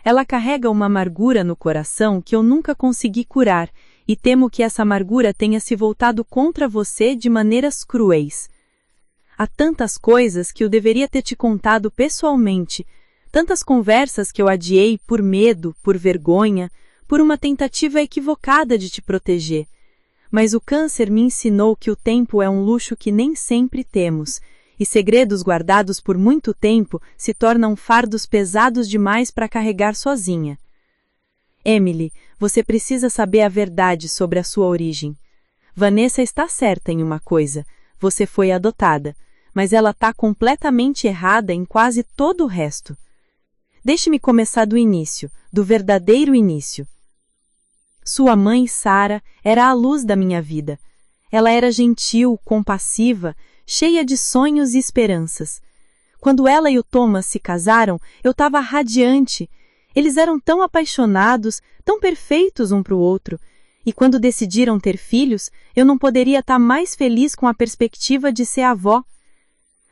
Ela carrega uma amargura no coração que eu nunca consegui curar, e temo que essa amargura tenha se voltado contra você de maneiras cruéis. Há tantas coisas que eu deveria ter te contado pessoalmente, tantas conversas que eu adiei por medo, por vergonha, por uma tentativa equivocada de te proteger. Mas o câncer me ensinou que o tempo é um luxo que nem sempre temos, e segredos guardados por muito tempo se tornam fardos pesados demais para carregar sozinha. Emily, você precisa saber a verdade sobre a sua origem. Vanessa está certa em uma coisa: você foi adotada. Mas ela está completamente errada em quase todo o resto. Deixe-me começar do início, do verdadeiro início. Sua mãe, Sarah, era a luz da minha vida. Ela era gentil, compassiva, cheia de sonhos e esperanças. Quando ela e o Thomas se casaram, eu estava radiante. Eles eram tão apaixonados, tão perfeitos um para o outro. E quando decidiram ter filhos, eu não poderia estar mais feliz com a perspectiva de ser avó.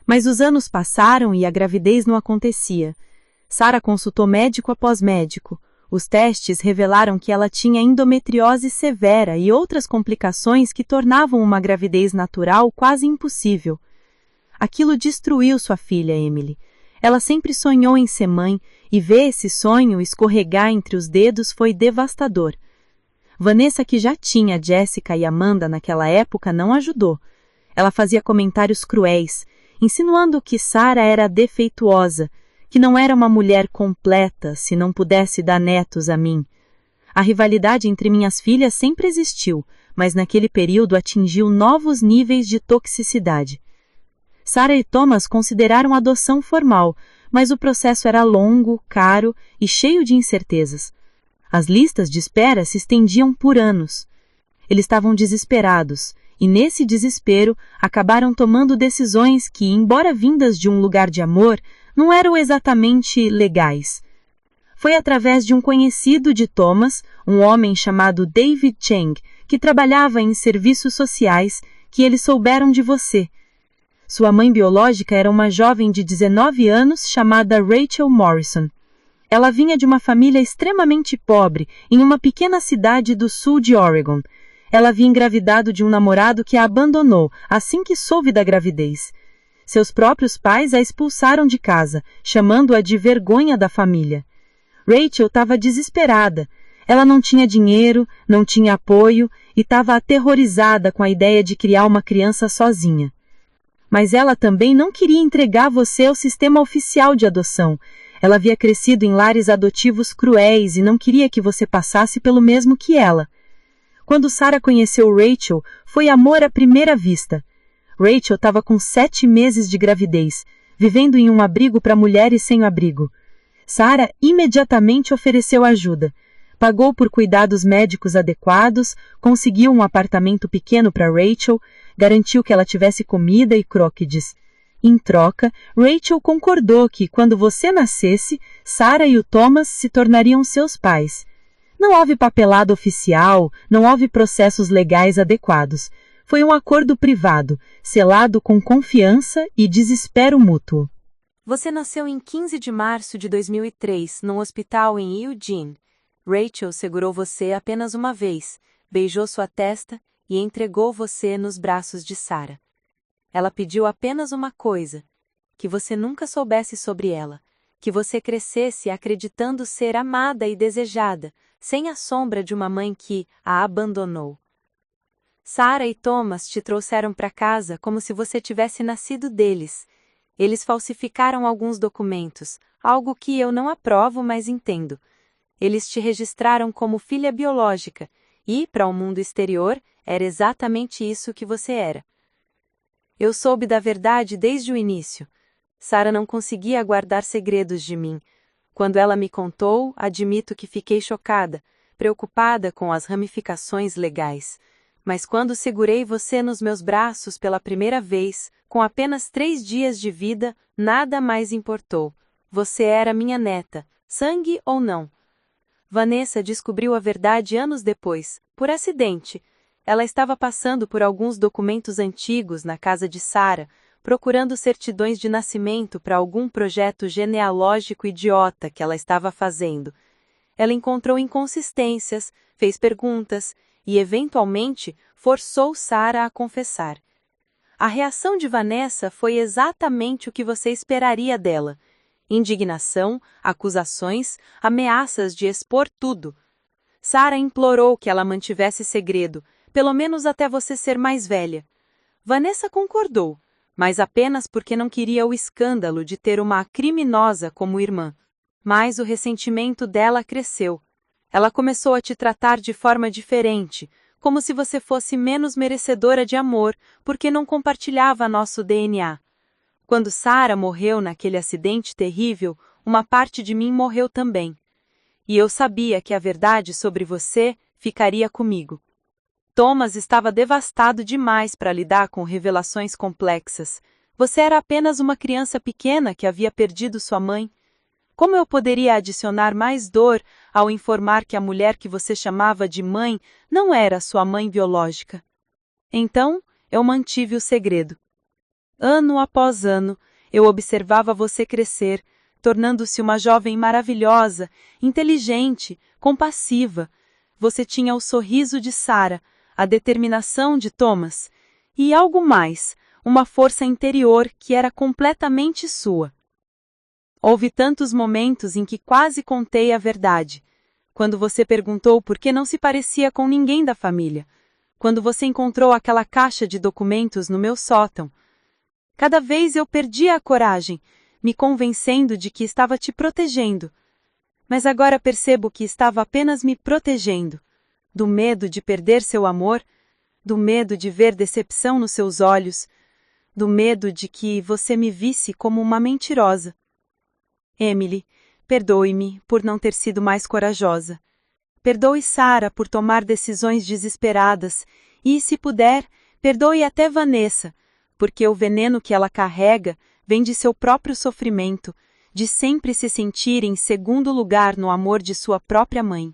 Mas os anos passaram e a gravidez não acontecia. Sarah consultou médico após médico. Os testes revelaram que ela tinha endometriose severa e outras complicações que tornavam uma gravidez natural quase impossível. Aquilo destruiu sua filha, Emily. Ela sempre sonhou em ser mãe, e ver esse sonho escorregar entre os dedos foi devastador. Vanessa, que já tinha Jessica e Amanda naquela época, não ajudou. Ela fazia comentários cruéis, insinuando que Sarah era defeituosa, que não era uma mulher completa se não pudesse dar netos a mim. A rivalidade entre minhas filhas sempre existiu, mas naquele período atingiu novos níveis de toxicidade. Sarah e Thomas consideraram a adoção formal, mas o processo era longo, caro e cheio de incertezas. As listas de espera se estendiam por anos. Eles estavam desesperados, e nesse desespero acabaram tomando decisões que, embora vindas de um lugar de amor, não eram exatamente legais. Foi através de um conhecido de Thomas, um homem chamado David Chang, que trabalhava em serviços sociais, que eles souberam de você. Sua mãe biológica era uma jovem de 19 anos chamada Rachel Morrison. Ela vinha de uma família extremamente pobre, em uma pequena cidade do sul de Oregon. Ela havia engravidado de um namorado que a abandonou assim que soube da gravidez. Seus próprios pais a expulsaram de casa, chamando-a de vergonha da família. Rachel estava desesperada. Ela não tinha dinheiro, não tinha apoio e estava aterrorizada com a ideia de criar uma criança sozinha. Mas ela também não queria entregar você ao sistema oficial de adoção. Ela havia crescido em lares adotivos cruéis e não queria que você passasse pelo mesmo que ela. Quando Sarah conheceu Rachel, foi amor à primeira vista. Rachel estava com 7 meses de gravidez, vivendo em um abrigo para mulheres sem abrigo. Sarah imediatamente ofereceu ajuda. Pagou por cuidados médicos adequados, conseguiu um apartamento pequeno para Rachel, garantiu que ela tivesse comida e croquetes. Em troca, Rachel concordou que, quando você nascesse, Sarah e o Thomas se tornariam seus pais. Não houve papelada oficial, não houve processos legais adequados. Foi um acordo privado, selado com confiança e desespero mútuo. Você nasceu em 15 de março de 2003, num hospital em Eugene. Rachel segurou você apenas uma vez, beijou sua testa e entregou você nos braços de Sarah. Ela pediu apenas uma coisa, que você nunca soubesse sobre ela, que você crescesse acreditando ser amada e desejada, sem a sombra de uma mãe que a abandonou. Sarah e Thomas te trouxeram para casa como se você tivesse nascido deles. Eles falsificaram alguns documentos, algo que eu não aprovo, mas entendo. Eles te registraram como filha biológica e, para o mundo exterior, era exatamente isso que você era. Eu soube da verdade desde o início. Sarah não conseguia guardar segredos de mim. Quando ela me contou, admito que fiquei chocada, preocupada com as ramificações legais. Mas quando segurei você nos meus braços pela primeira vez, com apenas 3 dias de vida, nada mais importou. Você era minha neta, sangue ou não. Vanessa descobriu a verdade anos depois, por acidente. Ela estava passando por alguns documentos antigos na casa de Sarah, procurando certidões de nascimento para algum projeto genealógico idiota que ela estava fazendo. Ela encontrou inconsistências, fez perguntas e, eventualmente, forçou Sarah a confessar. A reação de Vanessa foi exatamente o que você esperaria dela. Indignação, acusações, ameaças de expor tudo. Sarah implorou que ela mantivesse segredo, pelo menos até você ser mais velha. Vanessa concordou, mas apenas porque não queria o escândalo de ter uma criminosa como irmã. Mas o ressentimento dela cresceu. Ela começou a te tratar de forma diferente, como se você fosse menos merecedora de amor porque não compartilhava nosso DNA. Quando Sarah morreu naquele acidente terrível, uma parte de mim morreu também. E eu sabia que a verdade sobre você ficaria comigo. Thomas estava devastado demais para lidar com revelações complexas. Você era apenas uma criança pequena que havia perdido sua mãe. Como eu poderia adicionar mais dor ao informar que a mulher que você chamava de mãe não era sua mãe biológica? Então, eu mantive o segredo. Ano após ano, eu observava você crescer, tornando-se uma jovem maravilhosa, inteligente, compassiva. Você tinha o sorriso de Sarah, a determinação de Thomas, e algo mais, uma força interior que era completamente sua. Houve tantos momentos em que quase contei a verdade. Quando você perguntou por que não se parecia com ninguém da família. Quando você encontrou aquela caixa de documentos no meu sótão. Cada vez eu perdia a coragem, me convencendo de que estava te protegendo. Mas agora percebo que estava apenas me protegendo. Do medo de perder seu amor, do medo de ver decepção nos seus olhos. do medo de que você me visse como uma mentirosa. Emily, perdoe-me por não ter sido mais corajosa. Perdoe Sarah por tomar decisões desesperadas e, se puder, perdoe até Vanessa, porque o veneno que ela carrega vem de seu próprio sofrimento, de sempre se sentir em segundo lugar no amor de sua própria mãe.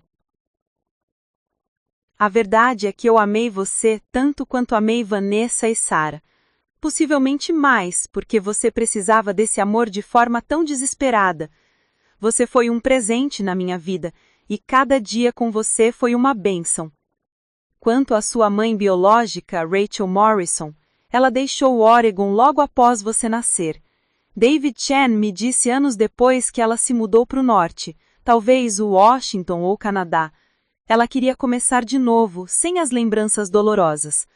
A verdade é que eu amei você tanto quanto amei Vanessa e Sarah. Possivelmente mais, porque você precisava desse amor de forma tão desesperada. Você foi um presente na minha vida, e cada dia com você foi uma bênção. Quanto à sua mãe biológica, Rachel Morrison, ela deixou Oregon logo após você nascer. David Chen me disse anos depois que ela se mudou para o norte, talvez o Washington ou Canadá. Ela queria começar de novo, sem as lembranças dolorosas.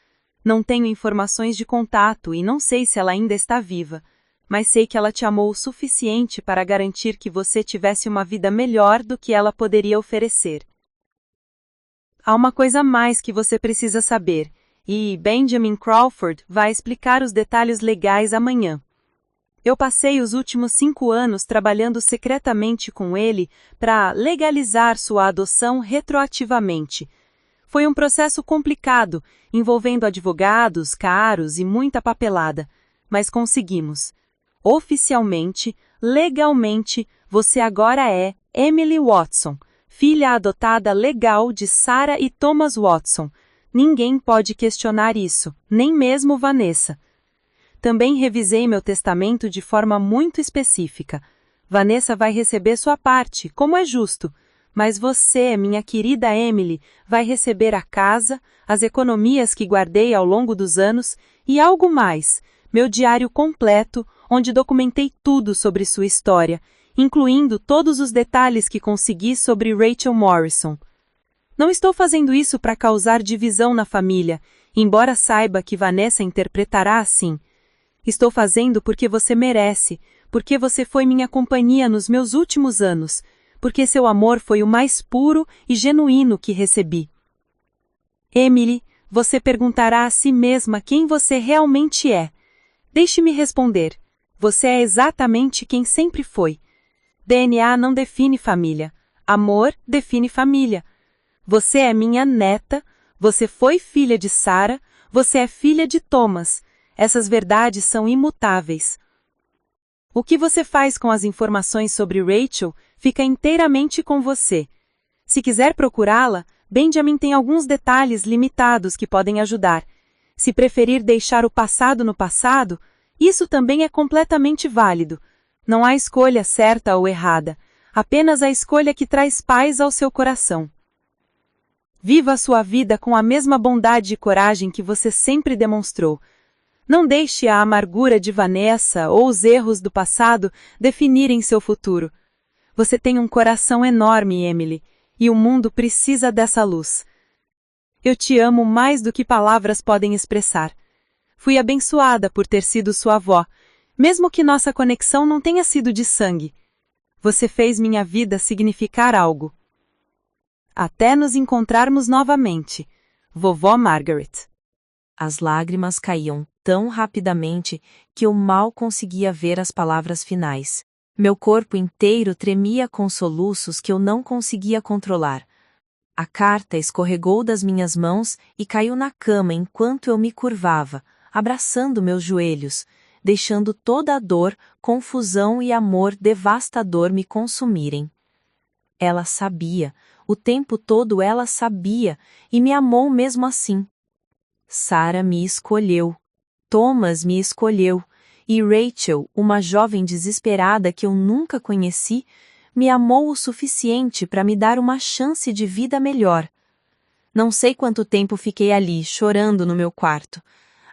Não tenho informações de contato e não sei se ela ainda está viva, mas sei que ela te amou o suficiente para garantir que você tivesse uma vida melhor do que ela poderia oferecer. Há uma coisa a mais que você precisa saber, e Benjamin Crawford vai explicar os detalhes legais amanhã. Eu passei os últimos 5 anos trabalhando secretamente com ele para legalizar sua adoção retroativamente. Foi um processo complicado, envolvendo advogados, caros e muita papelada, mas conseguimos. Oficialmente, legalmente, você agora é Emily Watson, filha adotada legal de Sarah e Thomas Watson. Ninguém pode questionar isso, nem mesmo Vanessa. Também revisei meu testamento de forma muito específica. Vanessa vai receber sua parte, como é justo, mas você, minha querida Emily, vai receber a casa, as economias que guardei ao longo dos anos e algo mais, meu diário completo, onde documentei tudo sobre sua história, incluindo todos os detalhes que consegui sobre Rachel Morrison. Não estou fazendo isso para causar divisão na família, embora saiba que Vanessa interpretará assim. Estou fazendo porque você merece, porque você foi minha companhia nos meus últimos anos, porque seu amor foi o mais puro e genuíno que recebi. Emily, você perguntará a si mesma quem você realmente é. Deixe-me responder. Você é exatamente quem sempre foi. DNA não define família. Amor define família. Você é minha neta, você foi filha de Sarah, você é filha de Thomas. Essas verdades são imutáveis. O que você faz com as informações sobre Rachel fica inteiramente com você. Se quiser procurá-la, Benjamin tem alguns detalhes limitados que podem ajudar. Se preferir deixar o passado no passado, isso também é completamente válido. Não há escolha certa ou errada, apenas a escolha que traz paz ao seu coração. Viva a sua vida com a mesma bondade e coragem que você sempre demonstrou. Não deixe a amargura de Vanessa ou os erros do passado definirem seu futuro. Você tem um coração enorme, Emily, e o mundo precisa dessa luz. Eu te amo mais do que palavras podem expressar. Fui abençoada por ter sido sua avó, mesmo que nossa conexão não tenha sido de sangue. Você fez minha vida significar algo. Até nos encontrarmos novamente. Vovó Margaret. As lágrimas caíam tão rapidamente que eu mal conseguia ver as palavras finais. Meu corpo inteiro tremia com soluços que eu não conseguia controlar. A carta escorregou das minhas mãos e caiu na cama enquanto eu me curvava, abraçando meus joelhos, deixando toda a dor, confusão e amor devastador me consumirem. Ela sabia, o tempo todo ela sabia, e me amou mesmo assim. Sarah me escolheu. Thomas me escolheu, e Rachel, uma jovem desesperada que eu nunca conheci, me amou o suficiente para me dar uma chance de vida melhor. Não sei quanto tempo fiquei ali, chorando no meu quarto.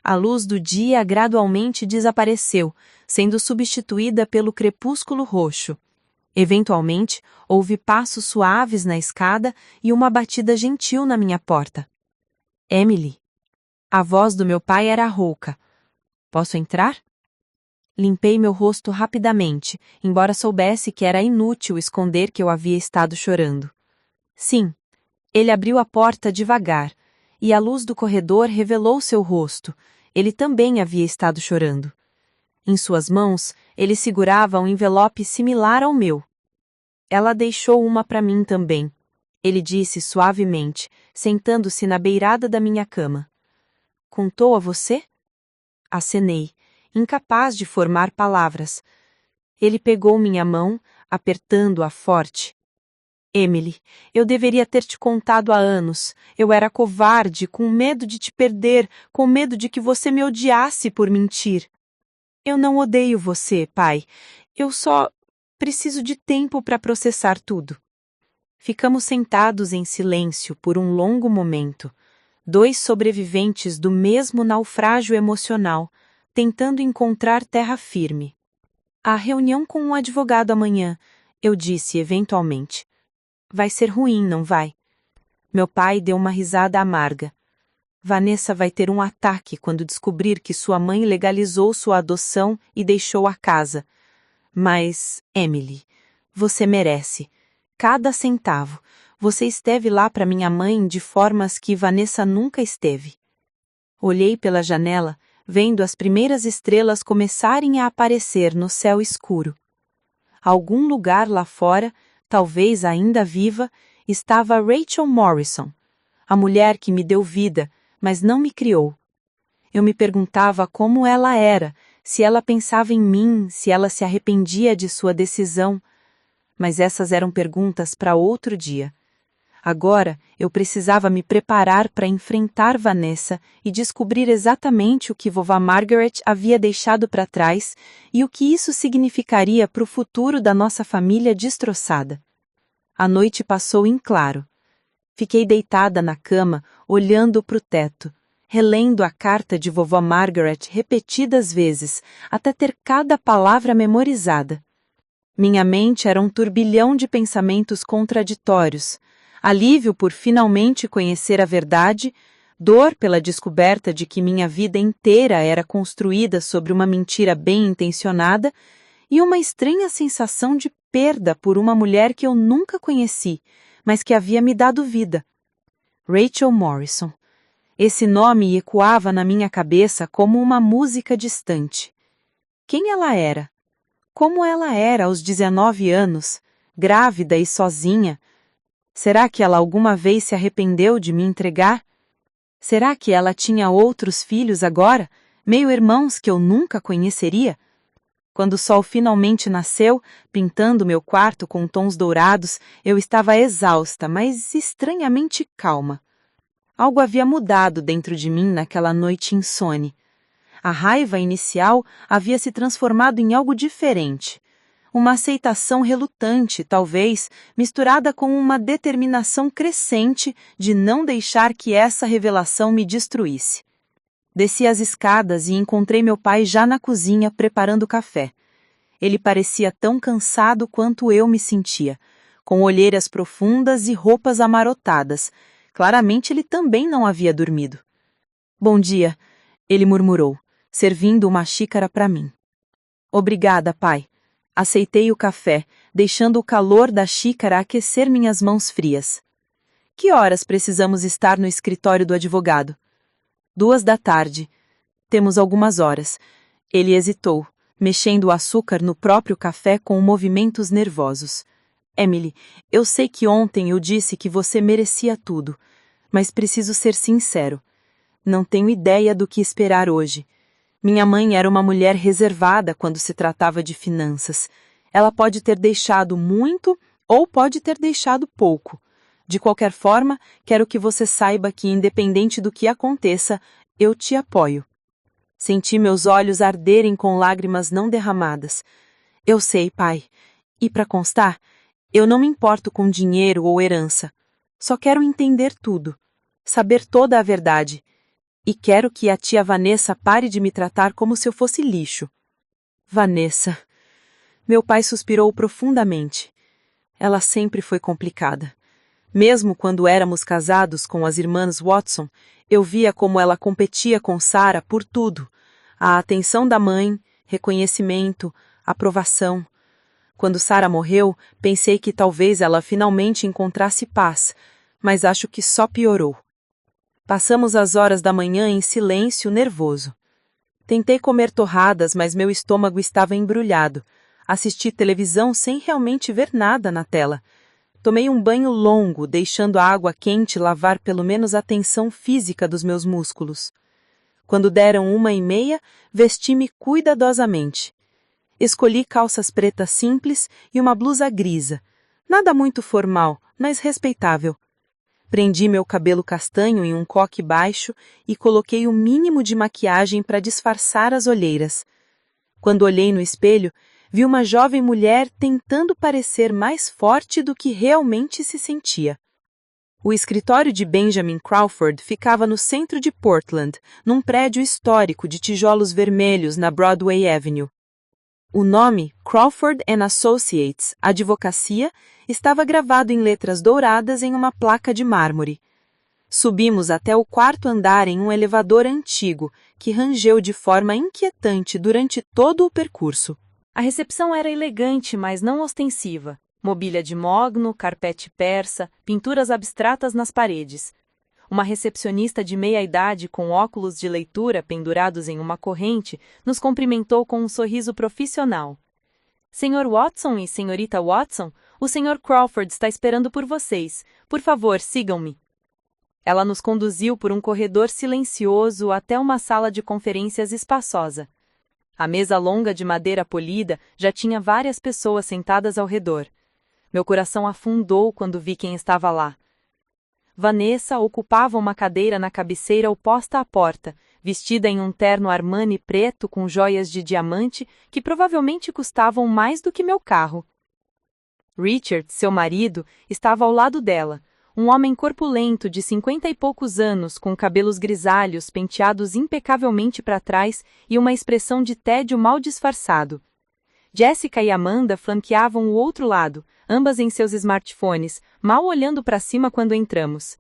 A luz do dia gradualmente desapareceu, sendo substituída pelo crepúsculo roxo. Eventualmente, houve passos suaves na escada e uma batida gentil na minha porta. Emily. A voz do meu pai era rouca. Posso entrar? Limpei meu rosto rapidamente, embora soubesse que era inútil esconder que eu havia estado chorando. Sim. Ele abriu a porta devagar, e a luz do corredor revelou seu rosto, Ele também havia estado chorando. Em suas mãos, ele segurava um envelope similar ao meu. Ela deixou uma para mim também. Ele disse suavemente, sentando-se na beirada da minha cama. Contou a você? Acenei, incapaz de formar palavras. Ele pegou minha mão, apertando-a forte. Emily, eu deveria ter te contado há anos. Eu era covarde, com medo de te perder, com medo de que você me odiasse por mentir. Eu não odeio você, pai. Eu só preciso de tempo para processar tudo. Ficamos sentados em silêncio por um longo momento, dois sobreviventes do mesmo naufrágio emocional, tentando encontrar terra firme. Há reunião com um advogado amanhã, eu disse eventualmente. Vai ser ruim, não vai? Meu pai deu uma risada amarga. Vanessa vai ter um ataque quando descobrir que sua mãe legalizou sua adoção e deixou a casa. Mas, Emily, você merece. Cada centavo. Você esteve lá para minha mãe de formas que Vanessa nunca esteve. Olhei pela janela, vendo as primeiras estrelas começarem a aparecer no céu escuro. Algum lugar lá fora, talvez ainda viva, estava Rachel Morrison, a mulher que me deu vida, mas não me criou. Eu me perguntava como ela era, se ela pensava em mim, se ela se arrependia de sua decisão. Mas essas eram perguntas para outro dia. Agora eu precisava me preparar para enfrentar Vanessa e descobrir exatamente o que vovó Margaret havia deixado para trás e o que isso significaria para o futuro da nossa família destroçada. A noite passou em claro. Fiquei deitada na cama, olhando para o teto, relendo a carta de vovó Margaret repetidas vezes, até ter cada palavra memorizada. Minha mente era um turbilhão de pensamentos contraditórios, alívio por finalmente conhecer a verdade, dor pela descoberta de que minha vida inteira era construída sobre uma mentira bem-intencionada e uma estranha sensação de perda por uma mulher que eu nunca conheci, mas que havia me dado vida. Rachel Morrison. Esse nome ecoava na minha cabeça como uma música distante. Quem ela era? Como ela era aos 19 anos, grávida e sozinha? Será que ela alguma vez se arrependeu de me entregar? Será que ela tinha outros filhos agora, meio-irmãos que eu nunca conheceria? Quando o sol finalmente nasceu, pintando meu quarto com tons dourados, eu estava exausta, mas estranhamente calma. Algo havia mudado dentro de mim naquela noite insone. A raiva inicial havia se transformado em algo diferente. Uma aceitação relutante, talvez, misturada com uma determinação crescente de não deixar que essa revelação me destruísse. Desci as escadas e encontrei meu pai já na cozinha preparando café. Ele parecia tão cansado quanto eu me sentia, com olheiras profundas e roupas amarrotadas. Claramente ele também não havia dormido. Bom dia, ele murmurou, servindo uma xícara para mim. Obrigada, pai. Aceitei o café, deixando o calor da xícara aquecer minhas mãos frias. Que horas precisamos estar no escritório do advogado? 2 da tarde. Temos algumas horas. Ele hesitou, mexendo o açúcar no próprio café com movimentos nervosos. Emily, eu sei que ontem eu disse que você merecia tudo, mas preciso ser sincero. Não tenho ideia do que esperar hoje. Minha mãe era uma mulher reservada quando se tratava de finanças. Ela pode ter deixado muito ou pode ter deixado pouco. De qualquer forma, quero que você saiba que, independente do que aconteça, eu te apoio. Senti meus olhos arderem com lágrimas não derramadas. Eu sei, pai. E para constar, eu não me importo com dinheiro ou herança. Só quero entender tudo, saber toda a verdade. E quero que a tia Vanessa pare de me tratar como se eu fosse lixo. Vanessa. Meu pai suspirou profundamente. Ela sempre foi complicada. Mesmo quando éramos casados com as irmãs Watson, eu via como ela competia com Sarah por tudo. A atenção da mãe, reconhecimento, aprovação. Quando Sarah morreu, pensei que talvez ela finalmente encontrasse paz, mas acho que só piorou. Passamos as horas da manhã em silêncio nervoso. Tentei comer torradas, mas meu estômago estava embrulhado. Assisti televisão sem realmente ver nada na tela. Tomei um banho longo, deixando a água quente lavar pelo menos a tensão física dos meus músculos. Quando deram 1h30, vesti-me cuidadosamente. Escolhi calças pretas simples e uma blusa grisa. Nada muito formal, mas respeitável. Prendi meu cabelo castanho em um coque baixo e coloquei o mínimo de maquiagem para disfarçar as olheiras. Quando olhei no espelho, vi uma jovem mulher tentando parecer mais forte do que realmente se sentia. O escritório de Benjamin Crawford ficava no centro de Portland, num prédio histórico de tijolos vermelhos na Broadway Avenue. O nome, Crawford & Associates, Advocacia, estava gravado em letras douradas em uma placa de mármore. Subimos até o 4º andar em um elevador antigo, que rangeu de forma inquietante durante todo o percurso. A recepção era elegante, mas não ostensiva. Mobília de mogno, carpete persa, pinturas abstratas nas paredes. Uma recepcionista de meia-idade com óculos de leitura pendurados em uma corrente nos cumprimentou com um sorriso profissional. Sr. Watson e Srta. Watson, o Sr. Crawford está esperando por vocês. Por favor, sigam-me. Ela nos conduziu por um corredor silencioso até uma sala de conferências espaçosa. A mesa longa de madeira polida já tinha várias pessoas sentadas ao redor. Meu coração afundou quando vi quem estava lá. Vanessa ocupava uma cadeira na cabeceira oposta à porta, vestida em um terno Armani preto com joias de diamante que provavelmente custavam mais do que meu carro. Richard, seu marido, estava ao lado dela, um homem corpulento de 50 e poucos anos, com cabelos grisalhos penteados impecavelmente para trás e uma expressão de tédio mal disfarçado. Jessica e Amanda flanqueavam o outro lado, ambas em seus smartphones, mal olhando para cima quando entramos.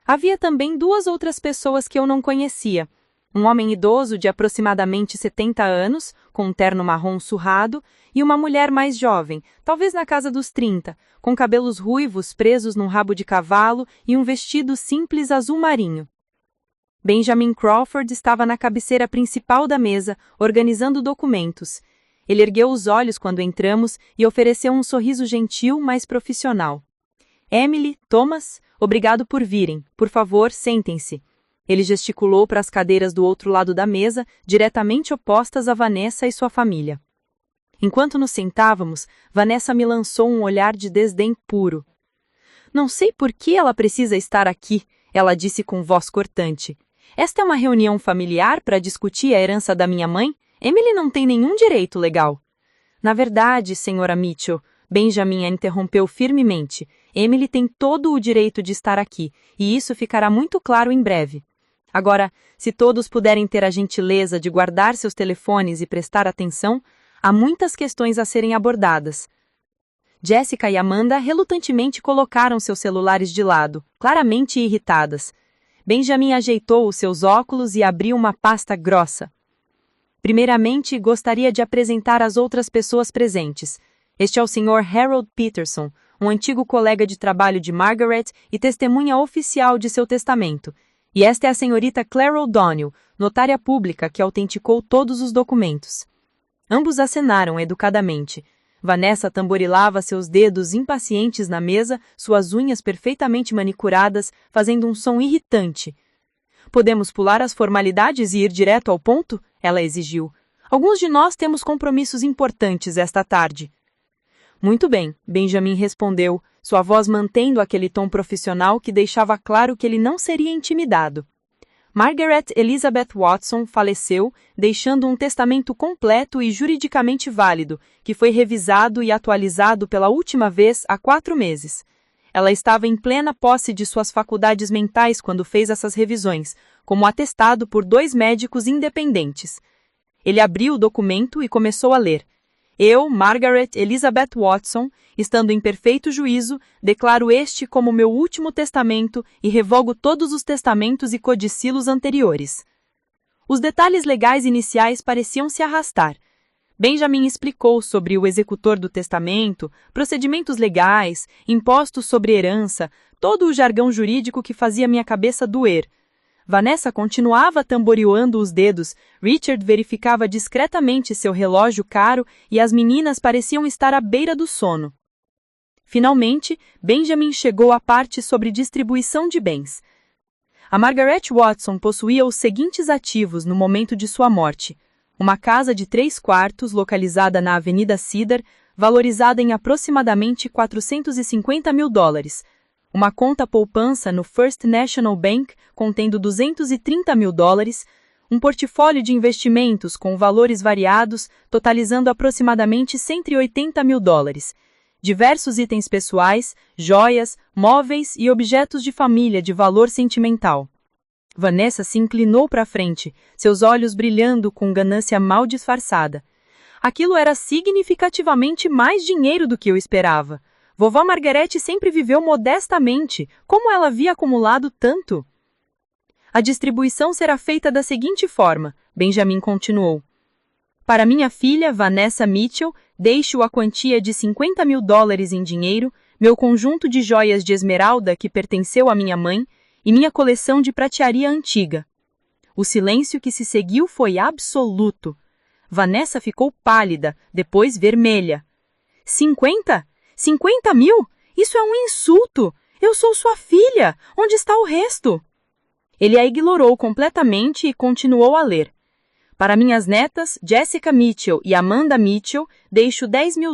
Havia também 2 outras pessoas que eu não conhecia. Um homem idoso de aproximadamente 70 anos, com um terno marrom surrado, e uma mulher mais jovem, talvez na casa dos 30, com cabelos ruivos presos num rabo de cavalo e um vestido simples azul marinho. Benjamin Crawford estava na cabeceira principal da mesa, organizando documentos. Ele ergueu os olhos quando entramos e ofereceu um sorriso gentil, mas profissional. Emily, Thomas, obrigado por virem. Por favor, sentem-se. Ele gesticulou para as cadeiras do outro lado da mesa, diretamente opostas a Vanessa e sua família. Enquanto nos sentávamos, Vanessa me lançou um olhar de desdém puro. Não sei por que ela precisa estar aqui, ela disse com voz cortante. Esta é uma reunião familiar para discutir a herança da minha mãe? Emily não tem nenhum direito legal. Na verdade, senhora Mitchell, Benjamin a interrompeu firmemente. Emily tem todo o direito de estar aqui, e isso ficará muito claro em breve. Agora, se todos puderem ter a gentileza de guardar seus telefones e prestar atenção, há muitas questões a serem abordadas. Jessica e Amanda relutantemente colocaram seus celulares de lado, claramente irritadas. Benjamin ajeitou os seus óculos e abriu uma pasta grossa. Primeiramente, gostaria de apresentar as outras pessoas presentes. Este é o Sr. Harold Peterson, um antigo colega de trabalho de Margaret e testemunha oficial de seu testamento. E esta é a senhorita Claire O'Donnell, notária pública que autenticou todos os documentos. Ambos acenaram educadamente. Vanessa tamborilava seus dedos impacientes na mesa, suas unhas perfeitamente manicuradas, fazendo um som irritante. Podemos pular as formalidades e ir direto ao ponto? Ela exigiu. Alguns de nós temos compromissos importantes esta tarde. Muito bem, Benjamin respondeu, sua voz mantendo aquele tom profissional que deixava claro que ele não seria intimidado. Margaret Elizabeth Watson faleceu, deixando um testamento completo e juridicamente válido, que foi revisado e atualizado pela última vez há 4 meses. Ela estava em plena posse de suas faculdades mentais quando fez essas revisões, como atestado por 2 médicos independentes. Ele abriu o documento e começou a ler. Eu, Margaret Elizabeth Watson, estando em perfeito juízo, declaro este como meu último testamento e revogo todos os testamentos e codicilos anteriores. Os detalhes legais iniciais pareciam se arrastar. Benjamin explicou sobre o executor do testamento, procedimentos legais, impostos sobre herança, todo o jargão jurídico que fazia minha cabeça doer. Vanessa continuava tamborilando os dedos, Richard verificava discretamente seu relógio caro e as meninas pareciam estar à beira do sono. Finalmente, Benjamin chegou à parte sobre distribuição de bens. A Margaret Watson possuía os seguintes ativos no momento de sua morte: uma casa de 3 quartos localizada na Avenida Cedar, valorizada em aproximadamente $450 mil, uma conta poupança no First National Bank contendo $230 mil, um portfólio de investimentos com valores variados totalizando aproximadamente $180 mil, diversos itens pessoais, joias, móveis e objetos de família de valor sentimental. Vanessa se inclinou para a frente, seus olhos brilhando com ganância mal disfarçada. Aquilo era significativamente mais dinheiro do que eu esperava. Vovó Margarete sempre viveu modestamente. Como ela havia acumulado tanto? A distribuição será feita da seguinte forma, Benjamin continuou. Para minha filha, Vanessa Mitchell, deixo a quantia de $50 mil em dinheiro, meu conjunto de joias de esmeralda que pertenceu à minha mãe e minha coleção de pratearia antiga. O silêncio que se seguiu foi absoluto. Vanessa ficou pálida, depois vermelha. 50? 50 mil? Isso é um insulto! Eu sou sua filha! Onde está o resto? Ele a ignorou completamente e continuou a ler. Para minhas netas, Jessica Mitchell e Amanda Mitchell, deixo $10 mil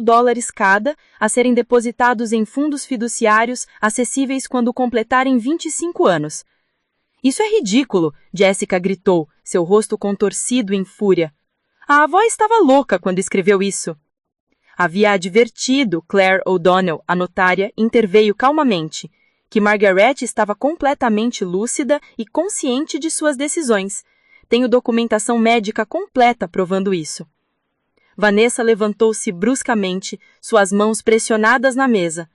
cada a serem depositados em fundos fiduciários acessíveis quando completarem 25 anos. Isso é ridículo, Jessica gritou, seu rosto contorcido em fúria. A avó estava louca quando escreveu isso. Havia advertido Claire O'Donnell, a notária, interveio calmamente, que Margaret estava completamente lúcida e consciente de suas decisões. Tenho documentação médica completa provando isso. Vanessa levantou-se bruscamente, suas mãos pressionadas na mesa.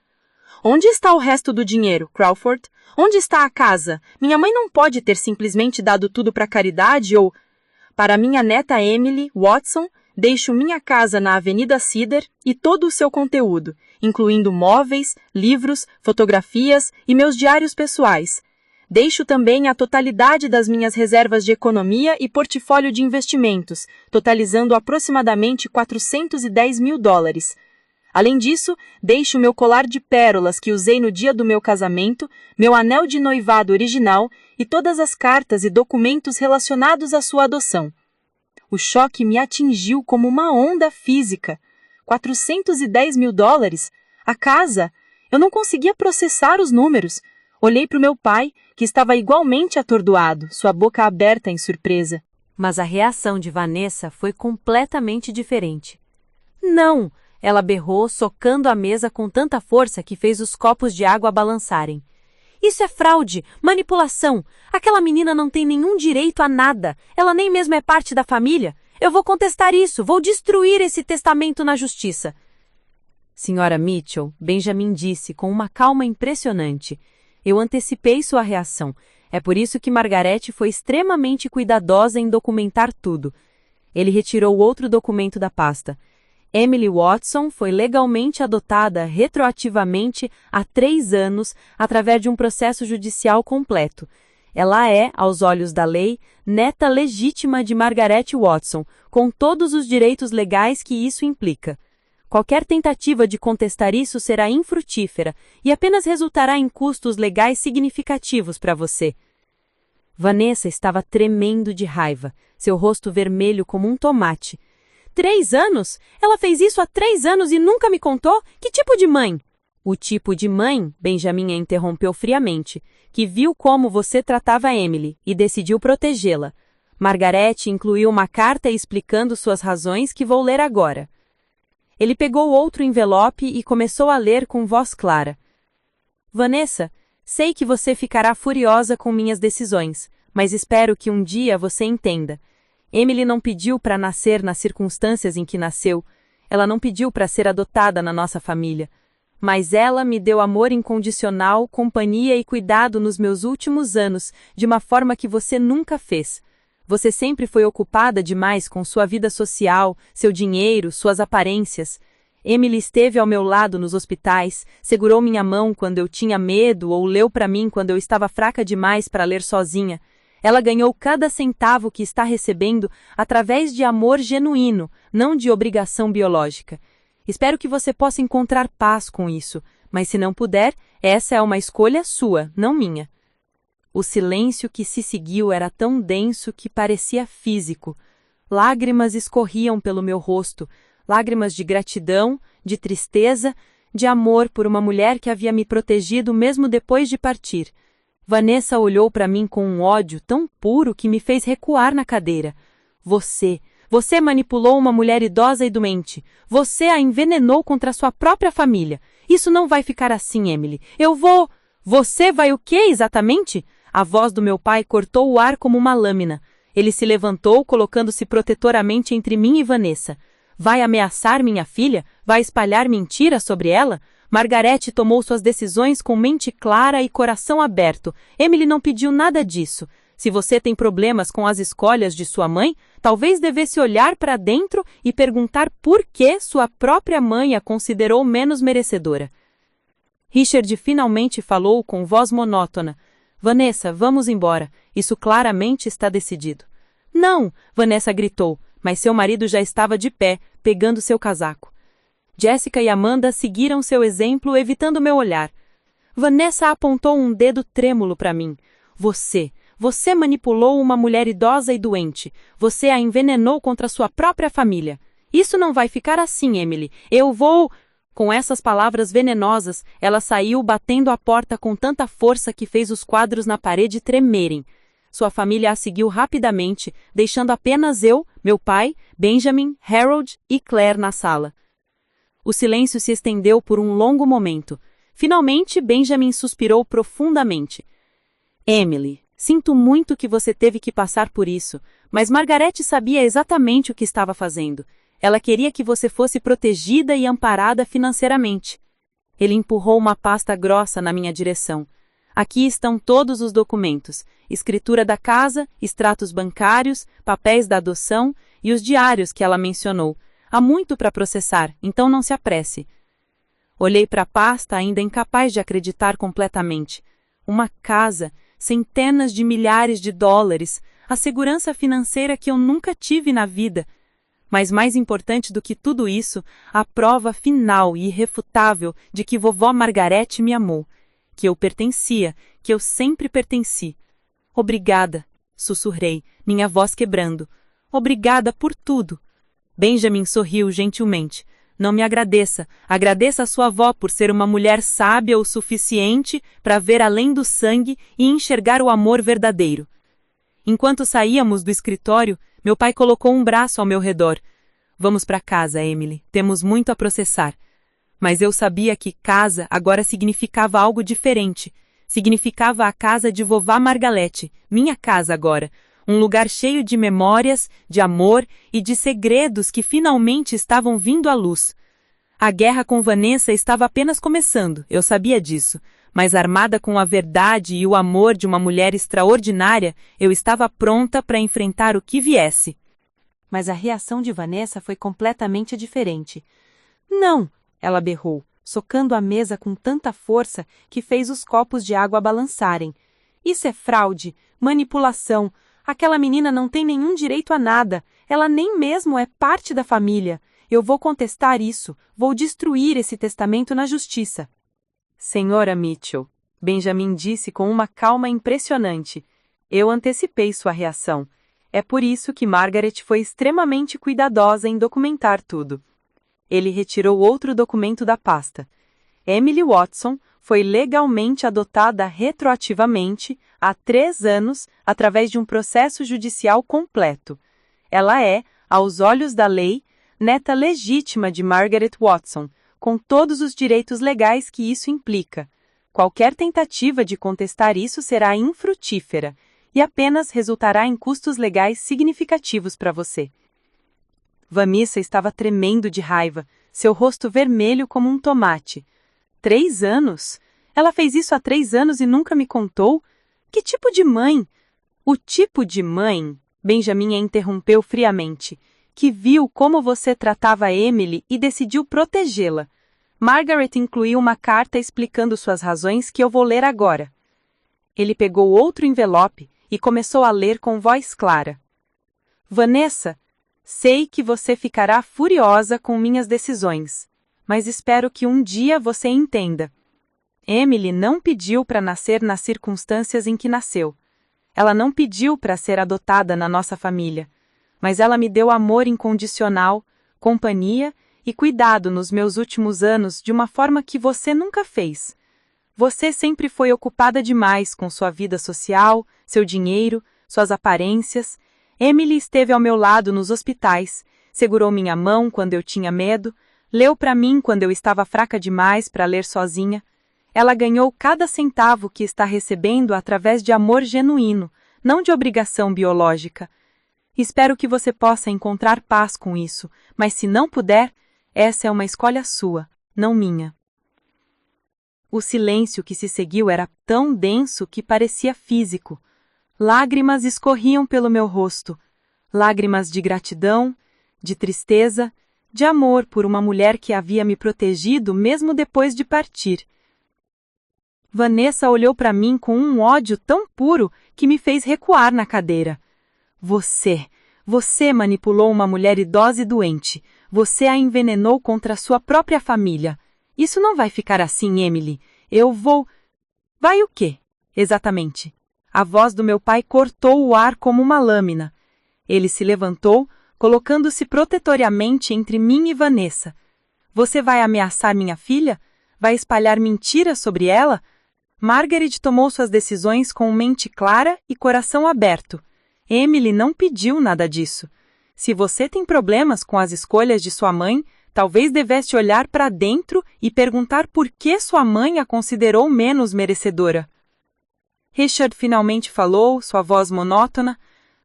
Onde está o resto do dinheiro, Crawford? Onde está a casa? Minha mãe não pode ter simplesmente dado tudo para caridade ou... Para minha neta Emily Watson, deixo minha casa na Avenida Cedar e todo o seu conteúdo, incluindo móveis, livros, fotografias e meus diários pessoais. Deixo também a totalidade das minhas reservas de economia e portfólio de investimentos, totalizando aproximadamente $410 mil. Além disso, deixo meu colar de pérolas que usei no dia do meu casamento, meu anel de noivado original e todas as cartas e documentos relacionados à sua adoção. O choque me atingiu como uma onda física. $410 mil? A casa? Eu não conseguia processar os números. Olhei para o meu pai, que estava igualmente atordoado, sua boca aberta em surpresa. Mas a reação de Vanessa foi completamente diferente. Não! Ela berrou, socando a mesa com tanta força que fez os copos de água balançarem. Isso é fraude, manipulação. Aquela menina não tem nenhum direito a nada. Ela nem mesmo é parte da família. Eu vou contestar isso, vou destruir esse testamento na justiça. Senhora Mitchell, Benjamin disse com uma calma impressionante. Eu antecipei sua reação. É por isso que Margaret foi extremamente cuidadosa em documentar tudo. Ele retirou outro documento da pasta. Emily Watson foi legalmente adotada retroativamente há 3 anos através de um processo judicial completo. Ela é, aos olhos da lei, neta legítima de Margaret Watson, com todos os direitos legais que isso implica. Qualquer tentativa de contestar isso será infrutífera e apenas resultará em custos legais significativos para você. Vanessa estava tremendo de raiva, seu rosto vermelho como um tomate. 3 anos? Ela fez isso há 3 anos e nunca me contou? Que tipo de mãe? O tipo de mãe, Benjamin a interrompeu friamente, que viu como você tratava Emily e decidiu protegê-la. Margaret incluiu uma carta explicando suas razões que vou ler agora. Ele pegou outro envelope e começou a ler com voz clara. Vanessa, sei que você ficará furiosa com minhas decisões, mas espero que um dia você entenda. Emily não pediu para nascer nas circunstâncias em que nasceu. Ela não pediu para ser adotada na nossa família. Mas ela me deu amor incondicional, companhia e cuidado nos meus últimos anos, de uma forma que você nunca fez. Você sempre foi ocupada demais com sua vida social, seu dinheiro, suas aparências. Emily esteve ao meu lado nos hospitais, segurou minha mão quando eu tinha medo ou leu para mim quando eu estava fraca demais para ler sozinha. Ela ganhou cada centavo que está recebendo através de amor genuíno, não de obrigação biológica. Espero que você possa encontrar paz com isso, mas se não puder, essa é uma escolha sua, não minha. O silêncio que se seguiu era tão denso que parecia físico. Lágrimas escorriam pelo meu rosto, lágrimas de gratidão, de tristeza, de amor por uma mulher que havia me protegido mesmo depois de partir. Vanessa olhou para mim com um ódio tão puro que me fez recuar na cadeira. Você manipulou uma mulher idosa e doente. Você a envenenou contra sua própria família. Isso não vai ficar assim, Emily. Eu vou... Você vai o quê exatamente? A voz do meu pai cortou o ar como uma lâmina. Ele se levantou, colocando-se protetoramente entre mim e Vanessa. Vai ameaçar minha filha? Vai espalhar mentiras sobre ela? Margarete tomou suas decisões com mente clara e coração aberto. Emily não pediu nada disso. Se você tem problemas com as escolhas de sua mãe, talvez devesse olhar para dentro e perguntar por que sua própria mãe a considerou menos merecedora. Richard finalmente falou com voz monótona. Vanessa, vamos embora. Isso claramente está decidido. Não! Vanessa gritou, mas seu marido já estava de pé, pegando seu casaco. Jessica e Amanda seguiram seu exemplo, evitando meu olhar. Vanessa apontou um dedo trêmulo para mim. Você manipulou uma mulher idosa e doente. Você a envenenou contra sua própria família. Isso não vai ficar assim, Emily. Eu vou... Com essas palavras venenosas, ela saiu batendo a porta com tanta força que fez os quadros na parede tremerem. Sua família a seguiu rapidamente, deixando apenas eu, meu pai, Benjamin, Harold e Claire na sala. O silêncio se estendeu por um longo momento. Finalmente, Benjamin suspirou profundamente. Emily, sinto muito que você teve que passar por isso, mas Margarete sabia exatamente o que estava fazendo. Ela queria que você fosse protegida e amparada financeiramente. Ele empurrou uma pasta grossa na minha direção. Aqui estão todos os documentos: escritura da casa, extratos bancários, papéis da adoção e os diários que ela mencionou. Há muito para processar, então não se apresse. Olhei para a pasta, ainda incapaz de acreditar completamente. Uma casa, centenas de milhares de dólares, a segurança financeira que eu nunca tive na vida. Mas mais importante do que tudo isso, a prova final e irrefutável de que vovó Margarete me amou, que eu pertencia, que eu sempre pertenci. Obrigada, sussurrei, minha voz quebrando. Obrigada por tudo. Benjamin sorriu gentilmente. Não me agradeça. Agradeça a sua avó por ser uma mulher sábia o suficiente para ver além do sangue e enxergar o amor verdadeiro. Enquanto saíamos do escritório, meu pai colocou um braço ao meu redor. Vamos para casa, Emily. Temos muito a processar. Mas eu sabia que casa agora significava algo diferente. Significava a casa de vovó Margarete, minha casa agora. Um lugar cheio de memórias, de amor e de segredos que finalmente estavam vindo à luz. A guerra com Vanessa estava apenas começando, eu sabia disso, mas armada com a verdade e o amor de uma mulher extraordinária, eu estava pronta para enfrentar o que viesse. Mas a reação de Vanessa foi completamente diferente. Não! Ela berrou, socando a mesa com tanta força que fez os copos de água balançarem. Isso é fraude, manipulação. Aquela menina não tem nenhum direito a nada. Ela nem mesmo é parte da família. Eu vou contestar isso. Vou destruir esse testamento na justiça. Senhora Mitchell, Benjamin disse com uma calma impressionante. Eu antecipei sua reação. É por isso que Margaret foi extremamente cuidadosa em documentar tudo. Ele retirou outro documento da pasta. Emily Watson foi legalmente adotada retroativamente há 3 anos através de um processo judicial completo. Ela é, aos olhos da lei, neta legítima de Margaret Watson, com todos os direitos legais que isso implica. Qualquer tentativa de contestar isso será infrutífera e apenas resultará em custos legais significativos para você. Vanessa estava tremendo de raiva, seu rosto vermelho como um tomate. 3 anos? Ela fez isso há 3 anos e nunca me contou? Que tipo de mãe? O tipo de mãe, Benjamin a interrompeu friamente, que viu como você tratava Emily e decidiu protegê-la. Margaret incluiu uma carta explicando suas razões que eu vou ler agora. Ele pegou outro envelope e começou a ler com voz clara. Vanessa, sei que você ficará furiosa com minhas decisões, mas espero que um dia você entenda. Emily não pediu para nascer nas circunstâncias em que nasceu. Ela não pediu para ser adotada na nossa família, mas ela me deu amor incondicional, companhia e cuidado nos meus últimos anos de uma forma que você nunca fez. Você sempre foi ocupada demais com sua vida social, seu dinheiro, suas aparências. Emily esteve ao meu lado nos hospitais, segurou minha mão quando eu tinha medo, leu para mim quando eu estava fraca demais para ler sozinha. Ela ganhou cada centavo que está recebendo através de amor genuíno, não de obrigação biológica. Espero que você possa encontrar paz com isso, mas se não puder, essa é uma escolha sua, não minha. O silêncio que se seguiu era tão denso que parecia físico. Lágrimas escorriam pelo meu rosto, lágrimas de gratidão, de tristeza, de amor por uma mulher que havia me protegido mesmo depois de partir. Vanessa olhou para mim com um ódio tão puro que me fez recuar na cadeira. Você manipulou uma mulher idosa e doente. Você a envenenou contra sua própria família. Isso não vai ficar assim, Emily. Eu vou... Vai o quê? Exatamente. A voz do meu pai cortou o ar como uma lâmina. Ele se levantou, colocando-se protetoriamente entre mim e Vanessa. Você vai ameaçar minha filha? Vai espalhar mentiras sobre ela? Margaret tomou suas decisões com mente clara e coração aberto. Emily não pediu nada disso. Se você tem problemas com as escolhas de sua mãe, talvez devesse olhar para dentro e perguntar por que sua mãe a considerou menos merecedora. Richard finalmente falou, sua voz monótona.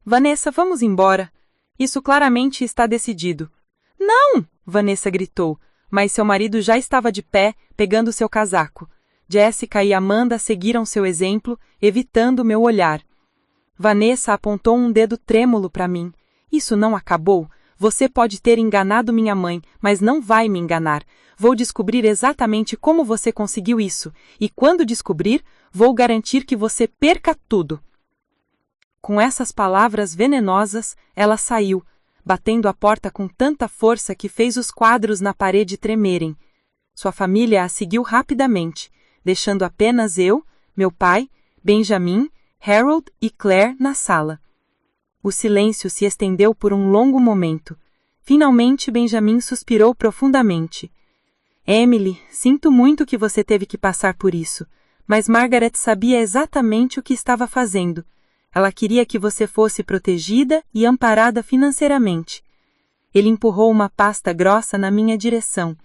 Vanessa, vamos embora. Isso claramente está decidido. Não! Vanessa gritou, mas seu marido já estava de pé, pegando seu casaco. Jessica e Amanda seguiram seu exemplo, evitando meu olhar. Vanessa apontou um dedo trêmulo para mim. Isso não acabou. Você pode ter enganado minha mãe, mas não vai me enganar. Vou descobrir exatamente como você conseguiu isso, e quando descobrir, vou garantir que você perca tudo. Com essas palavras venenosas, ela saiu, batendo a porta com tanta força que fez os quadros na parede tremerem. Sua família a seguiu rapidamente, deixando apenas eu, meu pai, Benjamin, Harold e Claire na sala. O silêncio se estendeu por um longo momento. Finalmente, Benjamin suspirou profundamente. Emily, sinto muito que você teve que passar por isso, mas Margaret sabia exatamente o que estava fazendo. Ela queria que você fosse protegida e amparada financeiramente. Ele empurrou uma pasta grossa na minha direção.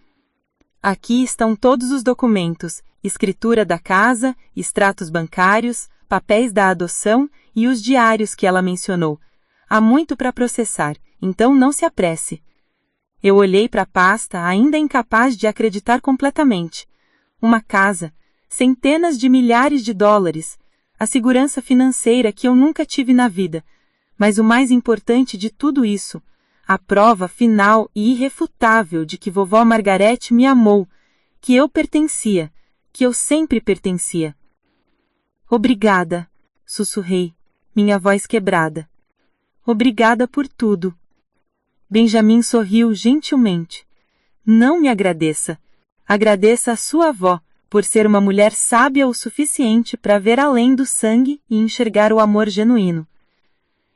Aqui estão todos os documentos, escritura da casa, extratos bancários, papéis da adoção e os diários que ela mencionou. Há muito para processar, então não se apresse. Eu olhei para a pasta, ainda incapaz de acreditar completamente. Uma casa, centenas de milhares de dólares, a segurança financeira que eu nunca tive na vida. Mas o mais importante de tudo isso, a prova final e irrefutável de que vovó Margarete me amou, que eu pertencia, que eu sempre pertencia. Obrigada, sussurrei, minha voz quebrada. Obrigada por tudo. Benjamin sorriu gentilmente. Não me agradeça. Agradeça a sua avó, por ser uma mulher sábia o suficiente para ver além do sangue e enxergar o amor genuíno.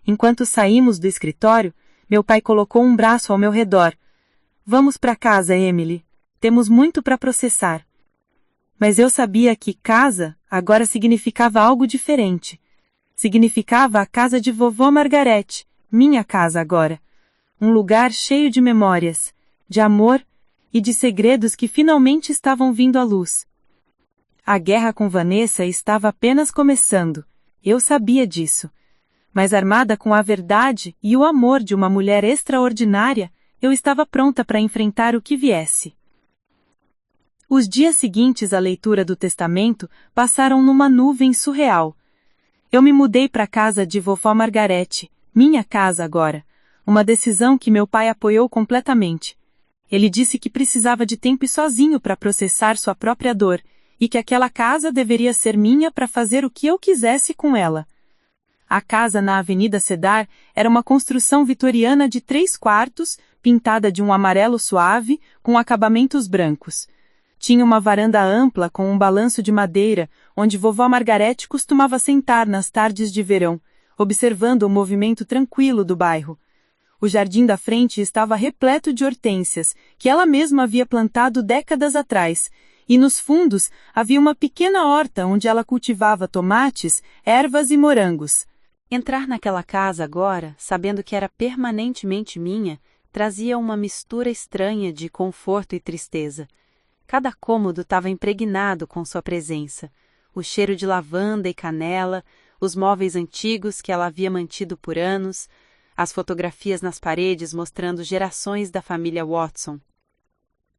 Enquanto saímos do escritório, meu pai colocou um braço ao meu redor. Vamos para casa, Emily. Temos muito para processar. Mas eu sabia que casa agora significava algo diferente. Significava a casa de vovó Margarete, minha casa agora. Um lugar cheio de memórias, de amor e de segredos que finalmente estavam vindo à luz. A guerra com Vanessa estava apenas começando, eu sabia disso. Mas armada com a verdade e o amor de uma mulher extraordinária, eu estava pronta para enfrentar o que viesse. Os dias seguintes à leitura do testamento passaram numa nuvem surreal. Eu me mudei para a casa de vovó Margarete, minha casa agora, uma decisão que meu pai apoiou completamente. Ele disse que precisava de tempo sozinho para processar sua própria dor, e que aquela casa deveria ser minha para fazer o que eu quisesse com ela. A casa na Avenida Cedar era uma construção vitoriana de 3 quartos, pintada de um amarelo suave, com acabamentos brancos. Tinha uma varanda ampla com um balanço de madeira, onde vovó Margarete costumava sentar nas tardes de verão, observando o movimento tranquilo do bairro. O jardim da frente estava repleto de hortênsias, que ela mesma havia plantado décadas atrás, e nos fundos havia uma pequena horta onde ela cultivava tomates, ervas e morangos. Entrar naquela casa agora, sabendo que era permanentemente minha, trazia uma mistura estranha de conforto e tristeza. Cada cômodo estava impregnado com sua presença. O cheiro de lavanda e canela, os móveis antigos que ela havia mantido por anos, as fotografias nas paredes mostrando gerações da família Watson.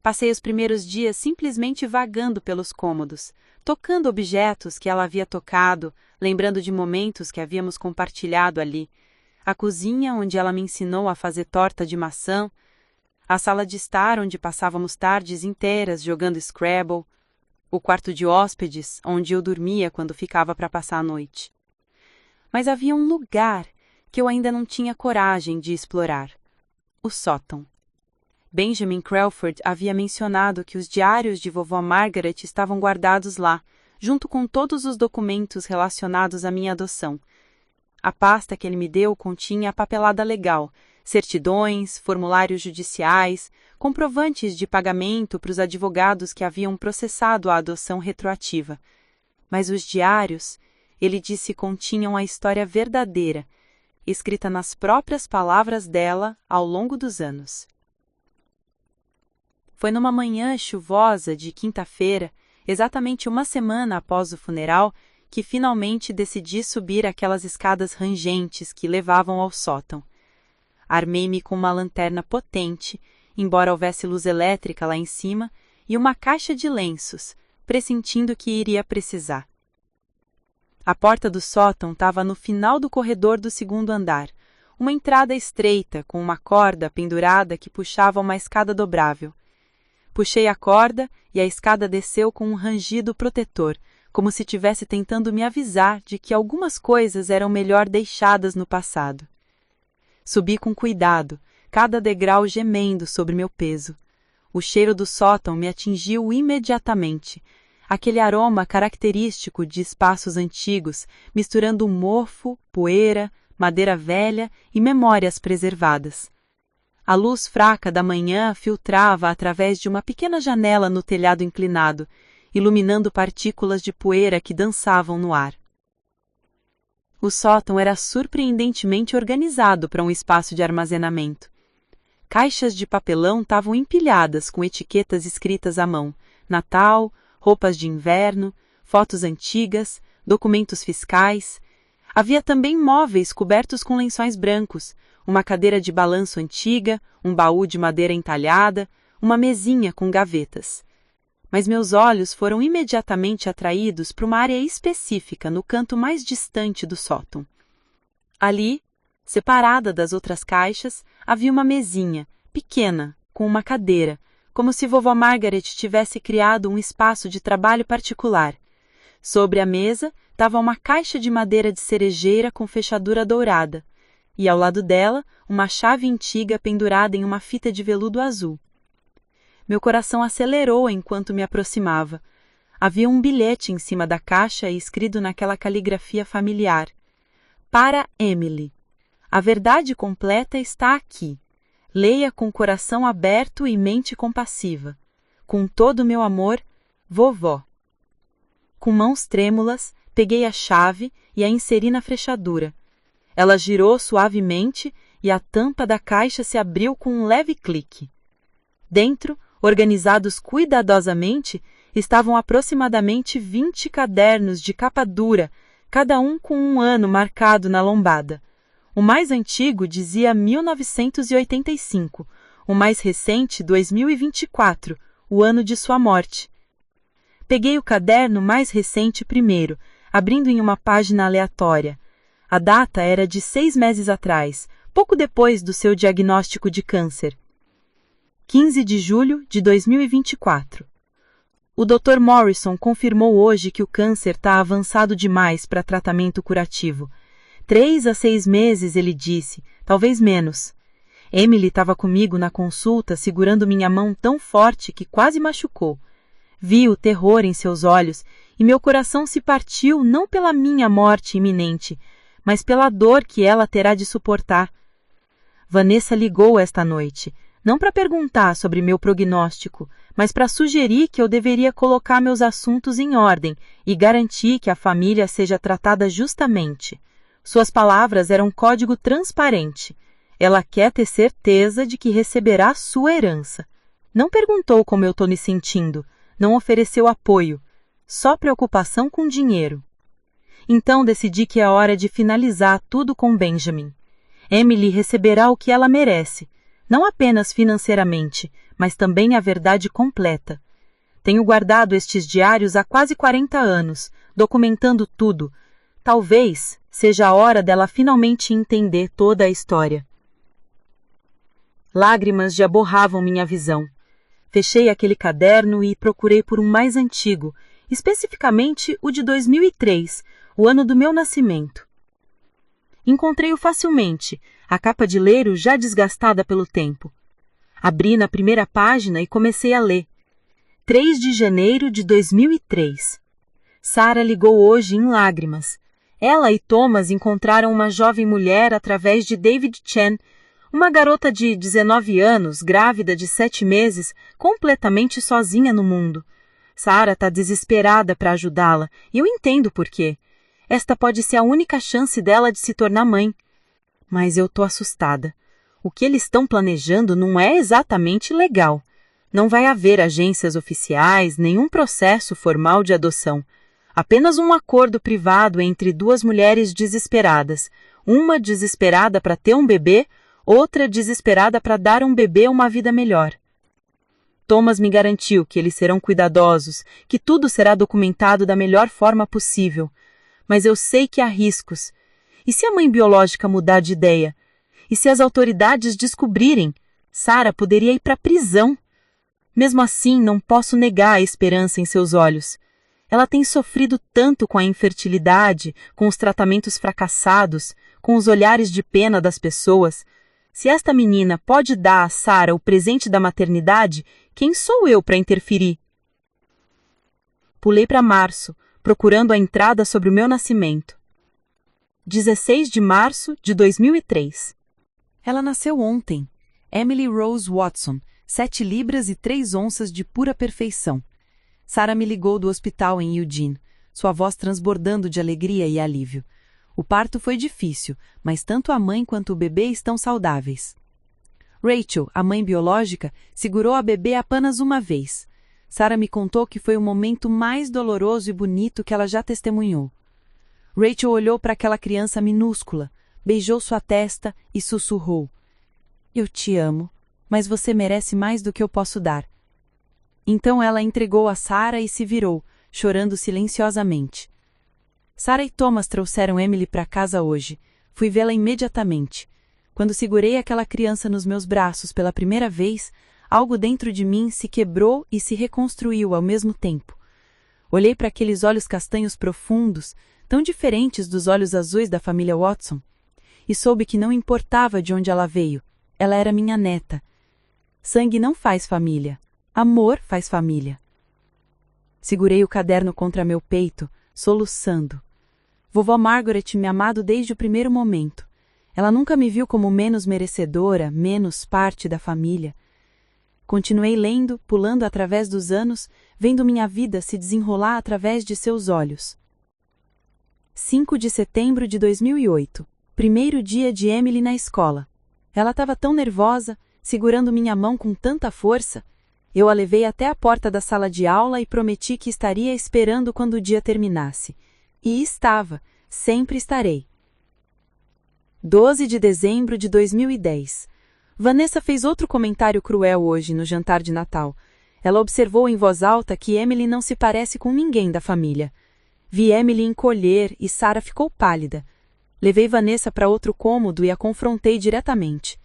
Passei os primeiros dias simplesmente vagando pelos cômodos, tocando objetos que ela havia tocado, lembrando de momentos que havíamos compartilhado ali. A cozinha, onde ela me ensinou a fazer torta de maçã, a sala de estar, onde passávamos tardes inteiras jogando Scrabble, o quarto de hóspedes, onde eu dormia quando ficava para passar a noite. Mas havia um lugar que eu ainda não tinha coragem de explorar: o sótão. Benjamin Crawford havia mencionado que os diários de vovó Margaret estavam guardados lá, junto com todos os documentos relacionados à minha adoção. A pasta que ele me deu continha a papelada legal, certidões, formulários judiciais, comprovantes de pagamento para os advogados que haviam processado a adoção retroativa. Mas os diários, ele disse, continham a história verdadeira, escrita nas próprias palavras dela ao longo dos anos. Foi numa manhã chuvosa de quinta-feira, exatamente uma semana após o funeral, que finalmente decidi subir aquelas escadas rangentes que levavam ao sótão. Armei-me com uma lanterna potente, embora houvesse luz elétrica lá em cima, e uma caixa de lenços, pressentindo que iria precisar. A porta do sótão estava no final do corredor do segundo andar, uma entrada estreita com uma corda pendurada que puxava uma escada dobrável. Puxei a corda e a escada desceu com um rangido protetor, como se estivesse tentando me avisar de que algumas coisas eram melhor deixadas no passado. Subi com cuidado, cada degrau gemendo sobre meu peso. O cheiro do sótão me atingiu imediatamente, aquele aroma característico de espaços antigos, misturando mofo, poeira, madeira velha e memórias preservadas. A luz fraca da manhã filtrava através de uma pequena janela no telhado inclinado, iluminando partículas de poeira que dançavam no ar. O sótão era surpreendentemente organizado para um espaço de armazenamento. Caixas de papelão estavam empilhadas com etiquetas escritas à mão: Natal, roupas de inverno, fotos antigas, documentos fiscais. Havia também móveis cobertos com lençóis brancos, uma cadeira de balanço antiga, um baú de madeira entalhada, uma mesinha com gavetas. Mas meus olhos foram imediatamente atraídos para uma área específica no canto mais distante do sótão. Ali, separada das outras caixas, havia uma mesinha, pequena, com uma cadeira, como se vovó Margaret tivesse criado um espaço de trabalho particular. Sobre a mesa estava uma caixa de madeira de cerejeira com fechadura dourada, e ao lado dela, uma chave antiga pendurada em uma fita de veludo azul. Meu coração acelerou enquanto me aproximava. Havia um bilhete em cima da caixa escrito naquela caligrafia familiar: Para Emily. A verdade completa está aqui. Leia com coração aberto e mente compassiva. Com todo o meu amor, vovó. Com mãos trêmulas, peguei a chave e a inseri na fechadura. Ela girou suavemente e a tampa da caixa se abriu com um leve clique. Dentro, organizados cuidadosamente, estavam aproximadamente 20 cadernos de capa dura, cada um com um ano marcado na lombada. O mais antigo dizia 1985, o mais recente 2024, o ano de sua morte. Peguei o caderno mais recente primeiro, abrindo em uma página aleatória. A data era de 6 meses atrás, pouco depois do seu diagnóstico de câncer. 15 de julho de 2024. O Dr. Morrison confirmou hoje que o câncer está avançado demais para tratamento curativo. 3 a 6 meses, ele disse, talvez menos. Emily estava comigo na consulta, segurando minha mão tão forte que quase machucou. Vi o terror em seus olhos e meu coração se partiu não pela minha morte iminente, mas pela dor que ela terá de suportar. Vanessa ligou esta noite, não para perguntar sobre meu prognóstico, mas para sugerir que eu deveria colocar meus assuntos em ordem e garantir que a família seja tratada justamente. Suas palavras eram um código transparente. Ela quer ter certeza de que receberá sua herança. Não perguntou como eu estou me sentindo, não ofereceu apoio, só preocupação com dinheiro. Então decidi que é hora de finalizar tudo com Benjamin. Emily receberá o que ela merece, não apenas financeiramente, mas também a verdade completa. Tenho guardado estes diários há quase 40 anos, documentando tudo. Talvez seja a hora dela finalmente entender toda a história. Lágrimas já borravam minha visão. Fechei aquele caderno e procurei por um mais antigo, especificamente o de 2003, o ano do meu nascimento. Encontrei-o facilmente, a capa de leiro já desgastada pelo tempo. Abri na primeira página e comecei a ler. 3 de janeiro de 2003. Sarah ligou hoje em lágrimas. Ela e Thomas encontraram uma jovem mulher através de David Chen, uma garota de 19 anos, grávida de 7 meses, completamente sozinha no mundo. Sarah está desesperada para ajudá-la, e eu entendo por quê. Esta pode ser a única chance dela de se tornar mãe. Mas eu estou assustada. O que eles estão planejando não é exatamente legal. Não vai haver agências oficiais, nenhum processo formal de adoção. Apenas um acordo privado entre 2 mulheres desesperadas. Uma desesperada para ter um bebê, outra desesperada para dar um bebê uma vida melhor. Thomas me garantiu que eles serão cuidadosos, que tudo será documentado da melhor forma possível. Mas eu sei que há riscos. E se a mãe biológica mudar de ideia? E se as autoridades descobrirem? Sarah poderia ir para a prisão. Mesmo assim, não posso negar a esperança em seus olhos. Ela tem sofrido tanto com a infertilidade, com os tratamentos fracassados, com os olhares de pena das pessoas. Se esta menina pode dar a Sarah o presente da maternidade, quem sou eu para interferir? Pulei para março, procurando a entrada sobre o meu nascimento. 16 de março de 2003. Ela nasceu ontem. Emily Rose Watson, 7 libras e 3 onças de pura perfeição. Sarah me ligou do hospital em Eugene, sua voz transbordando de alegria e alívio. O parto foi difícil, mas tanto a mãe quanto o bebê estão saudáveis. Rachel, a mãe biológica, segurou a bebê apenas uma vez. Sarah me contou que foi o momento mais doloroso e bonito que ela já testemunhou. Rachel olhou para aquela criança minúscula, beijou sua testa e sussurrou: "Eu te amo, mas você merece mais do que eu posso dar." Então ela entregou a Sarah e se virou, chorando silenciosamente. Sarah e Thomas trouxeram Emily para casa hoje. Fui vê-la imediatamente. Quando segurei aquela criança nos meus braços pela primeira vez, algo dentro de mim se quebrou e se reconstruiu ao mesmo tempo. Olhei para aqueles olhos castanhos profundos, tão diferentes dos olhos azuis da família Watson, e soube que não importava de onde ela veio, ela era minha neta. Sangue não faz família, amor faz família. Segurei o caderno contra meu peito, soluçando. Vovó Margaret me amado desde o primeiro momento. Ela nunca me viu como menos merecedora, menos parte da família. Continuei lendo, pulando através dos anos, vendo minha vida se desenrolar através de seus olhos. 5 de setembro de 2008. Primeiro dia de Emily na escola. Ela estava tão nervosa, segurando minha mão com tanta força. Eu a levei até a porta da sala de aula e prometi que estaria esperando quando o dia terminasse. E estava, sempre estarei. 12 de dezembro de 2010. Vanessa fez outro comentário cruel hoje no jantar de Natal. Ela observou em voz alta que Emily não se parece com ninguém da família. Vi Emily encolher e Sarah ficou pálida. Levei Vanessa para outro cômodo e a confrontei diretamente.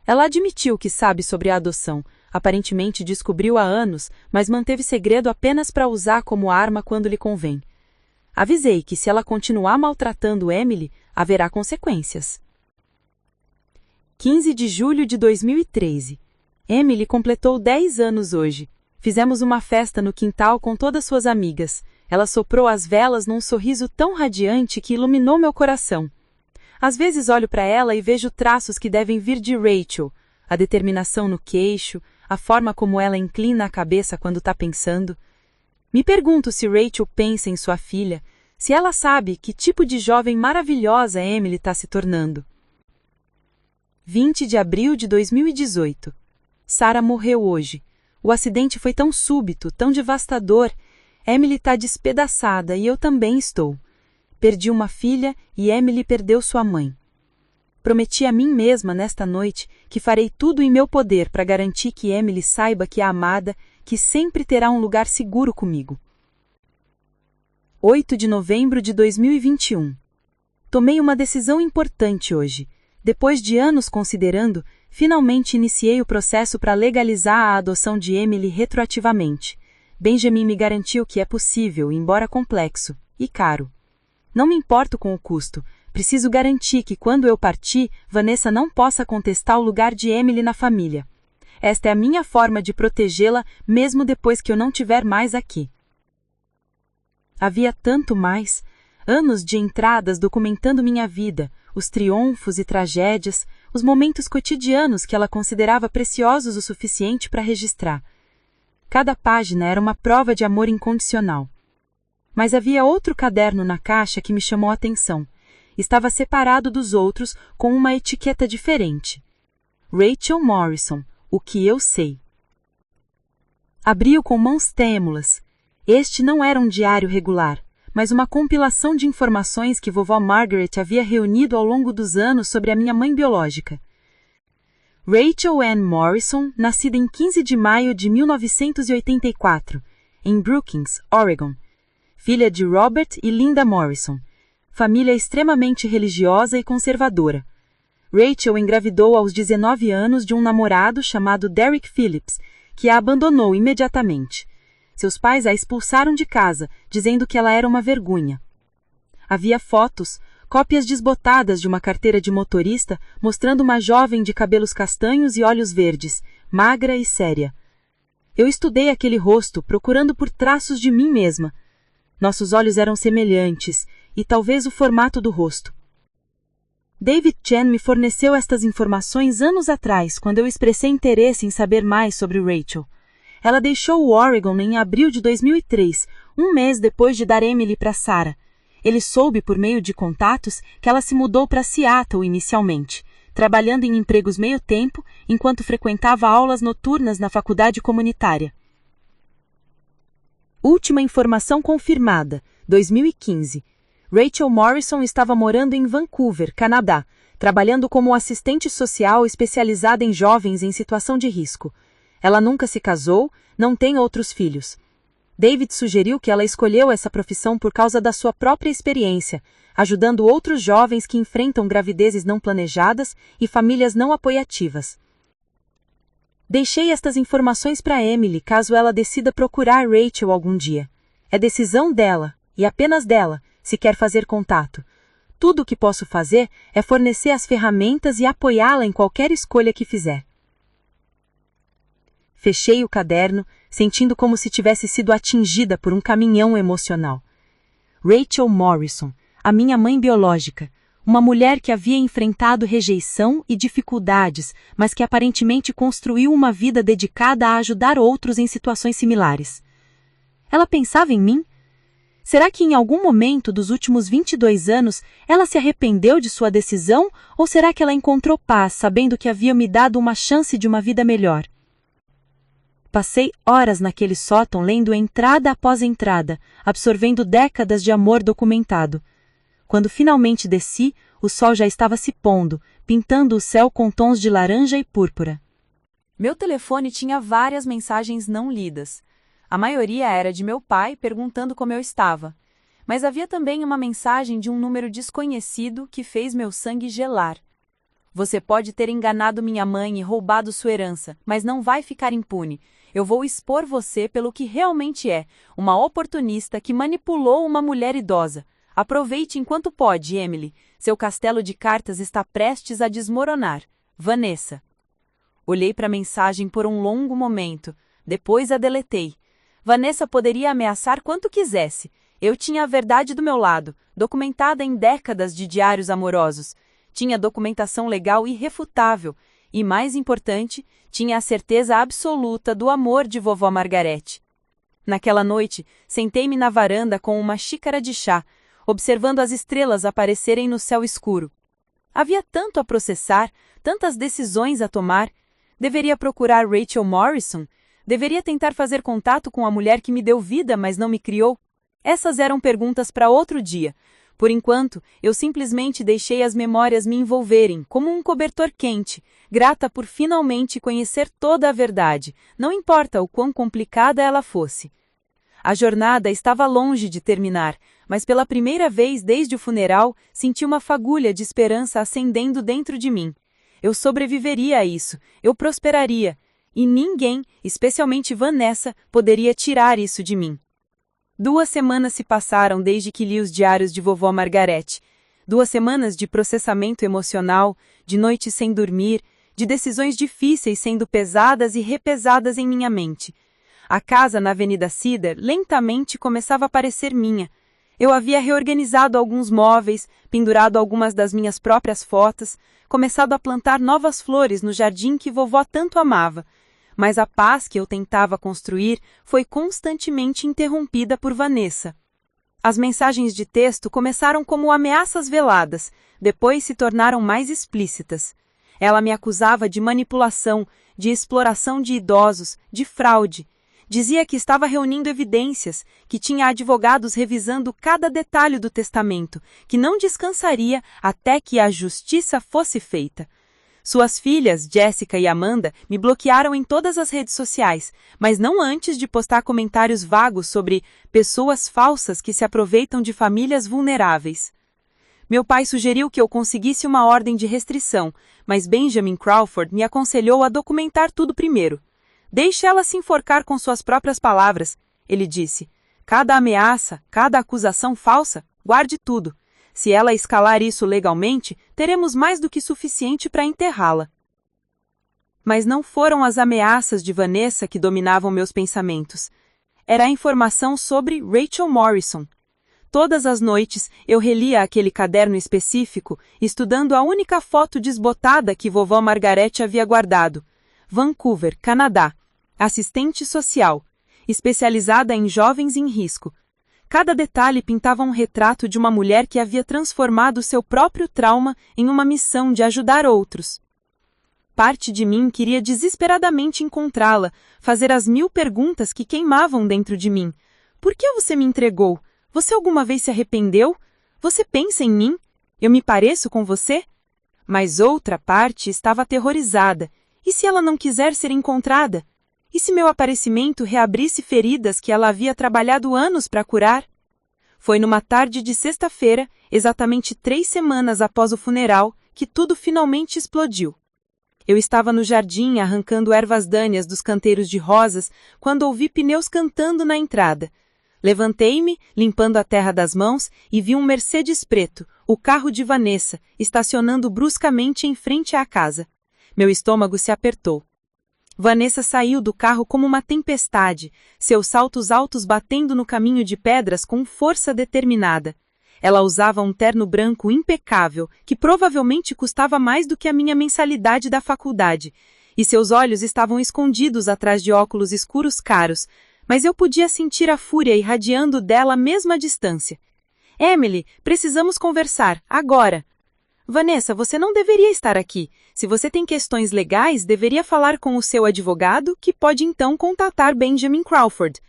Ela admitiu que sabe sobre a adoção, aparentemente descobriu há anos, mas manteve segredo apenas para usar como arma quando lhe convém. Avisei que se ela continuar maltratando Emily, haverá consequências. 15 de julho de 2013. Emily completou 10 anos hoje. Fizemos uma festa no quintal com todas suas amigas. Ela soprou as velas num sorriso tão radiante que iluminou meu coração. Às vezes olho para ela e vejo traços que devem vir de Rachel. A determinação no queixo, a forma como ela inclina a cabeça quando está pensando. Me pergunto se Rachel pensa em sua filha, se ela sabe que tipo de jovem maravilhosa Emily está se tornando. 20 de abril de 2018. Sarah morreu hoje. O acidente foi tão súbito, tão devastador. Emily está despedaçada e eu também estou. Perdi uma filha e Emily perdeu sua mãe. Prometi a mim mesma nesta noite que farei tudo em meu poder para garantir que Emily saiba que é amada, que sempre terá um lugar seguro comigo. 8 de novembro de 2021. Tomei uma decisão importante hoje. Depois de anos considerando, finalmente iniciei o processo para legalizar a adoção de Emily retroativamente. Benjamin me garantiu que é possível, embora complexo e caro. Não me importo com o custo. Preciso garantir que quando eu partir, Vanessa não possa contestar o lugar de Emily na família. Esta é a minha forma de protegê-la, mesmo depois que eu não estiver mais aqui. Havia tanto mais. Anos de entradas documentando minha vida, os triunfos e tragédias, os momentos cotidianos que ela considerava preciosos o suficiente para registrar. Cada página era uma prova de amor incondicional. Mas havia outro caderno na caixa que me chamou a atenção. Estava separado dos outros com uma etiqueta diferente. Rachel Morrison, o que eu sei. Abri-o com mãos trêmulas. Este não era um diário regular, mas uma compilação de informações que vovó Margaret havia reunido ao longo dos anos sobre a minha mãe biológica. Rachel Ann Morrison, nascida em 15 de maio de 1984, em Brookings, Oregon. Filha de Robert e Linda Morrison. Família extremamente religiosa e conservadora. Rachel engravidou aos 19 anos de um namorado chamado Derek Phillips, que a abandonou imediatamente. Seus pais a expulsaram de casa, dizendo que ela era uma vergonha. Havia fotos, cópias desbotadas de uma carteira de motorista, mostrando uma jovem de cabelos castanhos e olhos verdes, magra e séria. Eu estudei aquele rosto, procurando por traços de mim mesma. Nossos olhos eram semelhantes, e talvez o formato do rosto. David Chen me forneceu estas informações anos atrás, quando eu expressei interesse em saber mais sobre Rachel. Ela deixou o Oregon em abril de 2003, um mês depois de dar Emily para Sarah. Ele soube por meio de contatos que ela se mudou para Seattle inicialmente, trabalhando em empregos meio-tempo enquanto frequentava aulas noturnas na faculdade comunitária. Última informação confirmada, 2015. Rachel Morrison estava morando em Vancouver, Canadá, trabalhando como assistente social especializada em jovens em situação de risco. Ela nunca se casou, não tem outros filhos. David sugeriu que ela escolheu essa profissão por causa da sua própria experiência, ajudando outros jovens que enfrentam gravidezes não planejadas e famílias não apoiativas. Deixei estas informações para Emily caso ela decida procurar Rachel algum dia. É decisão dela, e apenas dela, se quer fazer contato. Tudo o que posso fazer é fornecer as ferramentas e apoiá-la em qualquer escolha que fizer. Fechei o caderno, sentindo como se tivesse sido atingida por um caminhão emocional. Rachel Morrison, a minha mãe biológica, uma mulher que havia enfrentado rejeição e dificuldades, mas que aparentemente construiu uma vida dedicada a ajudar outros em situações similares. Ela pensava em mim? Será que em algum momento dos últimos 22 anos ela se arrependeu de sua decisão ou será que ela encontrou paz sabendo que havia me dado uma chance de uma vida melhor? Passei horas naquele sótão lendo entrada após entrada, absorvendo décadas de amor documentado. Quando finalmente desci, o sol já estava se pondo, pintando o céu com tons de laranja e púrpura. Meu telefone tinha várias mensagens não lidas. A maioria era de meu pai perguntando como eu estava. Mas havia também uma mensagem de um número desconhecido que fez meu sangue gelar. Você pode ter enganado minha mãe e roubado sua herança, mas não vai ficar impune. Eu vou expor você pelo que realmente é, uma oportunista que manipulou uma mulher idosa. Aproveite enquanto pode, Emily. Seu castelo de cartas está prestes a desmoronar. Vanessa. Olhei para a mensagem por um longo momento. Depois a deletei. Vanessa poderia ameaçar quanto quisesse. Eu tinha a verdade do meu lado, documentada em décadas de diários amorosos. Tinha documentação legal irrefutável. E, mais importante, tinha a certeza absoluta do amor de vovó Margarete. Naquela noite, sentei-me na varanda com uma xícara de chá, observando as estrelas aparecerem no céu escuro. Havia tanto a processar, tantas decisões a tomar. Deveria procurar Rachel Morrison? Deveria tentar fazer contato com a mulher que me deu vida, mas não me criou? Essas eram perguntas para outro dia. Por enquanto, eu simplesmente deixei as memórias me envolverem, como um cobertor quente, grata por finalmente conhecer toda a verdade, não importa o quão complicada ela fosse. A jornada estava longe de terminar, mas pela primeira vez desde o funeral, senti uma fagulha de esperança acendendo dentro de mim. Eu sobreviveria a isso, eu prosperaria, e ninguém, especialmente Vanessa, poderia tirar isso de mim. 2 semanas se passaram desde que li os diários de vovó Margarete. 2 semanas de processamento emocional, de noites sem dormir, de decisões difíceis sendo pesadas e repesadas em minha mente. A casa na Avenida Cedar lentamente começava a parecer minha. Eu havia reorganizado alguns móveis, pendurado algumas das minhas próprias fotos, começado a plantar novas flores no jardim que vovó tanto amava. Mas a paz que eu tentava construir foi constantemente interrompida por Vanessa. As mensagens de texto começaram como ameaças veladas, depois se tornaram mais explícitas. Ela me acusava de manipulação, de exploração de idosos, de fraude. Dizia que estava reunindo evidências, que tinha advogados revisando cada detalhe do testamento, que não descansaria até que a justiça fosse feita. Suas filhas, Jessica e Amanda, me bloquearam em todas as redes sociais, mas não antes de postar comentários vagos sobre pessoas falsas que se aproveitam de famílias vulneráveis. Meu pai sugeriu que eu conseguisse uma ordem de restrição, mas Benjamin Crawford me aconselhou a documentar tudo primeiro. Deixe ela se enforcar com suas próprias palavras, ele disse. Cada ameaça, cada acusação falsa, guarde tudo. Se ela escalar isso legalmente, teremos mais do que suficiente para enterrá-la. Mas não foram as ameaças de Vanessa que dominavam meus pensamentos. Era a informação sobre Rachel Morrison. Todas as noites eu relia aquele caderno específico, estudando a única foto desbotada que vovó Margarete havia guardado. Vancouver, Canadá. Assistente social. Especializada em jovens em risco. Cada detalhe pintava um retrato de uma mulher que havia transformado seu próprio trauma em uma missão de ajudar outros. Parte de mim queria desesperadamente encontrá-la, fazer as 1000 perguntas que queimavam dentro de mim. Por que você me entregou? Você alguma vez se arrependeu? Você pensa em mim? Eu me pareço com você? Mas outra parte estava aterrorizada. E se ela não quiser ser encontrada? E se meu aparecimento reabrisse feridas que ela havia trabalhado anos para curar? Foi numa tarde de sexta-feira, exatamente 3 semanas após o funeral, que tudo finalmente explodiu. Eu estava no jardim arrancando ervas dâneas dos canteiros de rosas quando ouvi pneus cantando na entrada. Levantei-me, limpando a terra das mãos, e vi um Mercedes preto, o carro de Vanessa, estacionando bruscamente em frente à casa. Meu estômago se apertou. Vanessa saiu do carro como uma tempestade, seus saltos altos batendo no caminho de pedras com força determinada. Ela usava um terno branco impecável, que provavelmente custava mais do que a minha mensalidade da faculdade, e seus olhos estavam escondidos atrás de óculos escuros caros, mas eu podia sentir a fúria irradiando dela mesmo à distância. Emily, precisamos conversar, agora! Vanessa, você não deveria estar aqui. Se você tem questões legais, deveria falar com o seu advogado, que pode então contatar Benjamin Crawford.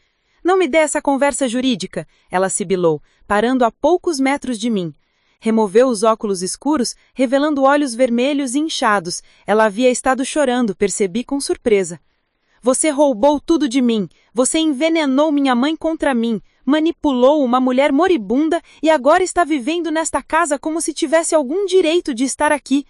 Não me dê essa conversa jurídica, ela sibilou, parando a poucos metros de mim. Removeu os óculos escuros, revelando olhos vermelhos e inchados. Ela havia estado chorando, percebi com surpresa. Você roubou tudo de mim. Você envenenou minha mãe contra mim. Manipulou uma mulher moribunda e agora está vivendo nesta casa como se tivesse algum direito de estar aqui.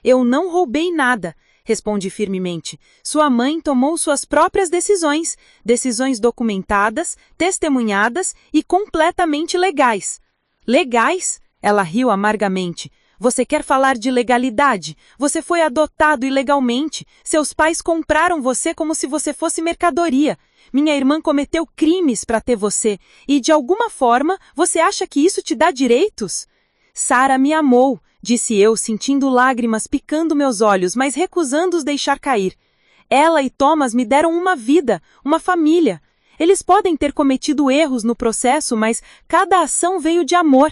Eu não roubei nada, respondi firmemente. Sua mãe tomou suas próprias decisões, decisões documentadas, testemunhadas e completamente legais. Legais? Ela riu amargamente. Você quer falar de legalidade? Você foi adotado ilegalmente. Seus pais compraram você como se você fosse mercadoria. Minha irmã cometeu crimes para ter você. E, de alguma forma, você acha que isso te dá direitos? Sarah me amou, disse eu, sentindo lágrimas picando meus olhos, mas recusando os deixar cair. Ela e Thomas me deram uma vida, uma família. Eles podem ter cometido erros no processo, mas cada ação veio de amor.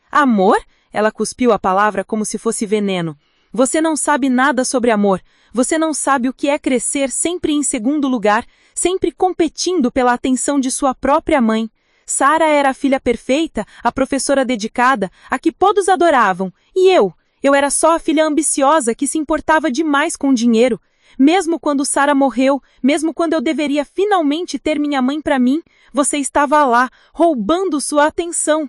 Amor? Ela cuspiu a palavra como se fosse veneno. Você não sabe nada sobre amor. Você não sabe o que é crescer sempre em segundo lugar, sempre competindo pela atenção de sua própria mãe. Sarah era a filha perfeita, a professora dedicada, a que todos adoravam. E eu era só a filha ambiciosa que se importava demais com dinheiro. Mesmo quando Sarah morreu, mesmo quando eu deveria finalmente ter minha mãe para mim, você estava lá, roubando sua atenção.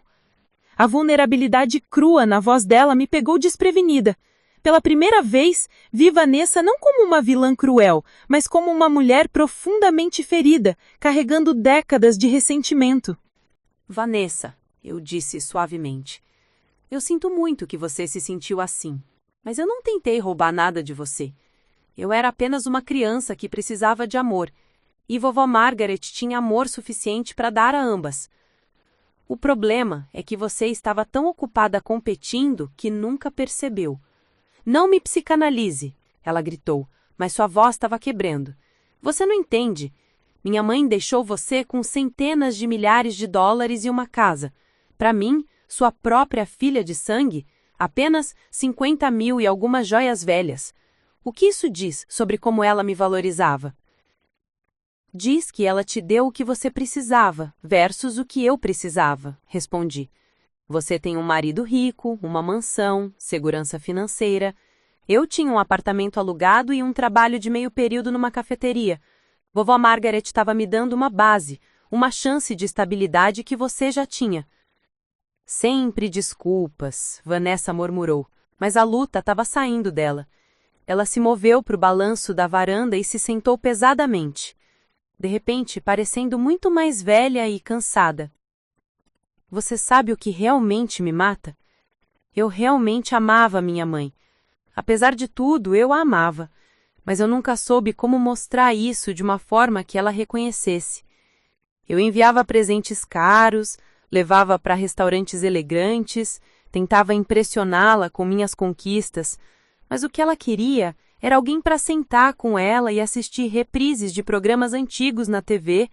A vulnerabilidade crua na voz dela me pegou desprevenida. Pela primeira vez, vi Vanessa não como uma vilã cruel, mas como uma mulher profundamente ferida, carregando décadas de ressentimento. Vanessa, eu disse suavemente, eu sinto muito que você se sentiu assim, mas eu não tentei roubar nada de você. Eu era apenas uma criança que precisava de amor, e vovó Margaret tinha amor suficiente para dar a ambas. O problema é que você estava tão ocupada competindo que nunca percebeu. Não me psicanalize, ela gritou, mas sua voz estava quebrando. Você não entende. Minha mãe deixou você com centenas de milhares de dólares e uma casa. Para mim, sua própria filha de sangue, apenas 50 mil e algumas joias velhas. O que isso diz sobre como ela me valorizava? Diz que ela te deu o que você precisava, versus o que eu precisava, respondi. Você tem um marido rico, uma mansão, segurança financeira. Eu tinha um apartamento alugado e um trabalho de meio período numa cafeteria. Vovó Margaret estava me dando uma base, uma chance de estabilidade que você já tinha. Sempre desculpas, Vanessa murmurou, mas a luta estava saindo dela. Ela se moveu para o balanço da varanda e se sentou pesadamente. De repente, parecendo muito mais velha e cansada. Você sabe o que realmente me mata? Eu realmente amava minha mãe. Apesar de tudo, eu a amava. Mas eu nunca soube como mostrar isso de uma forma que ela reconhecesse. Eu enviava presentes caros, levava para restaurantes elegantes, tentava impressioná-la com minhas conquistas, mas o que ela queria era alguém para sentar com ela e assistir reprises de programas antigos na TV,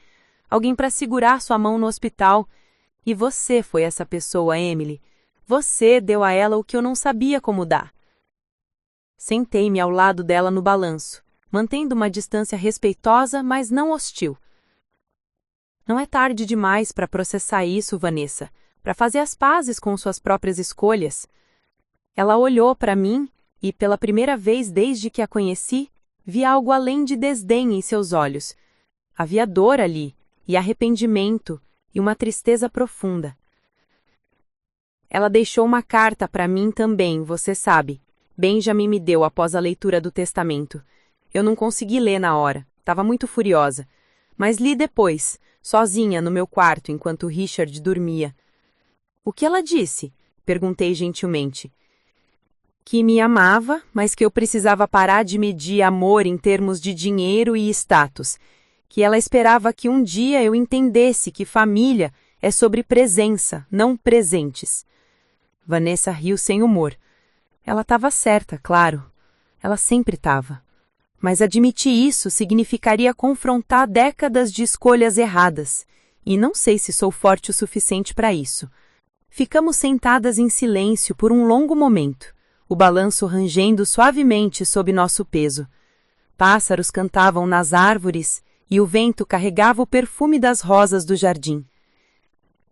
alguém para segurar sua mão no hospital. E você foi essa pessoa, Emily. Você deu a ela o que eu não sabia como dar. Sentei-me ao lado dela no balanço, mantendo uma distância respeitosa, mas não hostil. Não é tarde demais para processar isso, Vanessa, para fazer as pazes com suas próprias escolhas. Ela olhou para mim e, pela primeira vez desde que a conheci, vi algo além de desdém em seus olhos. Havia dor ali, e arrependimento, e uma tristeza profunda. Ela deixou uma carta para mim também, você sabe. Benjamin me deu após a leitura do testamento. Eu não consegui ler na hora, estava muito furiosa. Mas li depois, sozinha no meu quarto enquanto Richard dormia. O que ela disse? Perguntei gentilmente. Que me amava, mas que eu precisava parar de medir amor em termos de dinheiro e status. Que ela esperava que um dia eu entendesse que família é sobre presença, não presentes. Vanessa riu sem humor. Ela estava certa, claro. Ela sempre estava. Mas admitir isso significaria confrontar décadas de escolhas erradas. E não sei se sou forte o suficiente para isso. Ficamos sentadas em silêncio por um longo momento, o balanço rangendo suavemente sob nosso peso. Pássaros cantavam nas árvores e o vento carregava o perfume das rosas do jardim.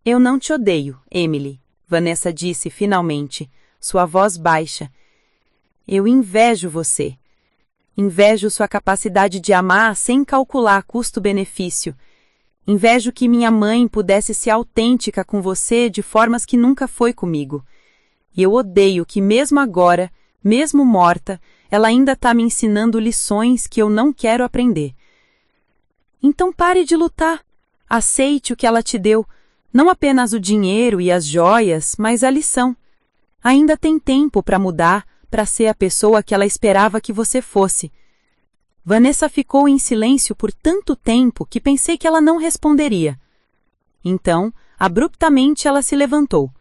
Eu não te odeio, Emily, Vanessa disse finalmente, sua voz baixa. Eu invejo você. Invejo sua capacidade de amar sem calcular custo-benefício. Invejo que minha mãe pudesse ser autêntica com você de formas que nunca foi comigo. E eu odeio que mesmo agora, mesmo morta, ela ainda está me ensinando lições que eu não quero aprender. Então pare de lutar. Aceite o que ela te deu. Não apenas o dinheiro e as joias, mas a lição. Ainda tem tempo para mudar, para ser a pessoa que ela esperava que você fosse. Vanessa ficou em silêncio por tanto tempo que pensei que ela não responderia. Então, abruptamente ela se levantou.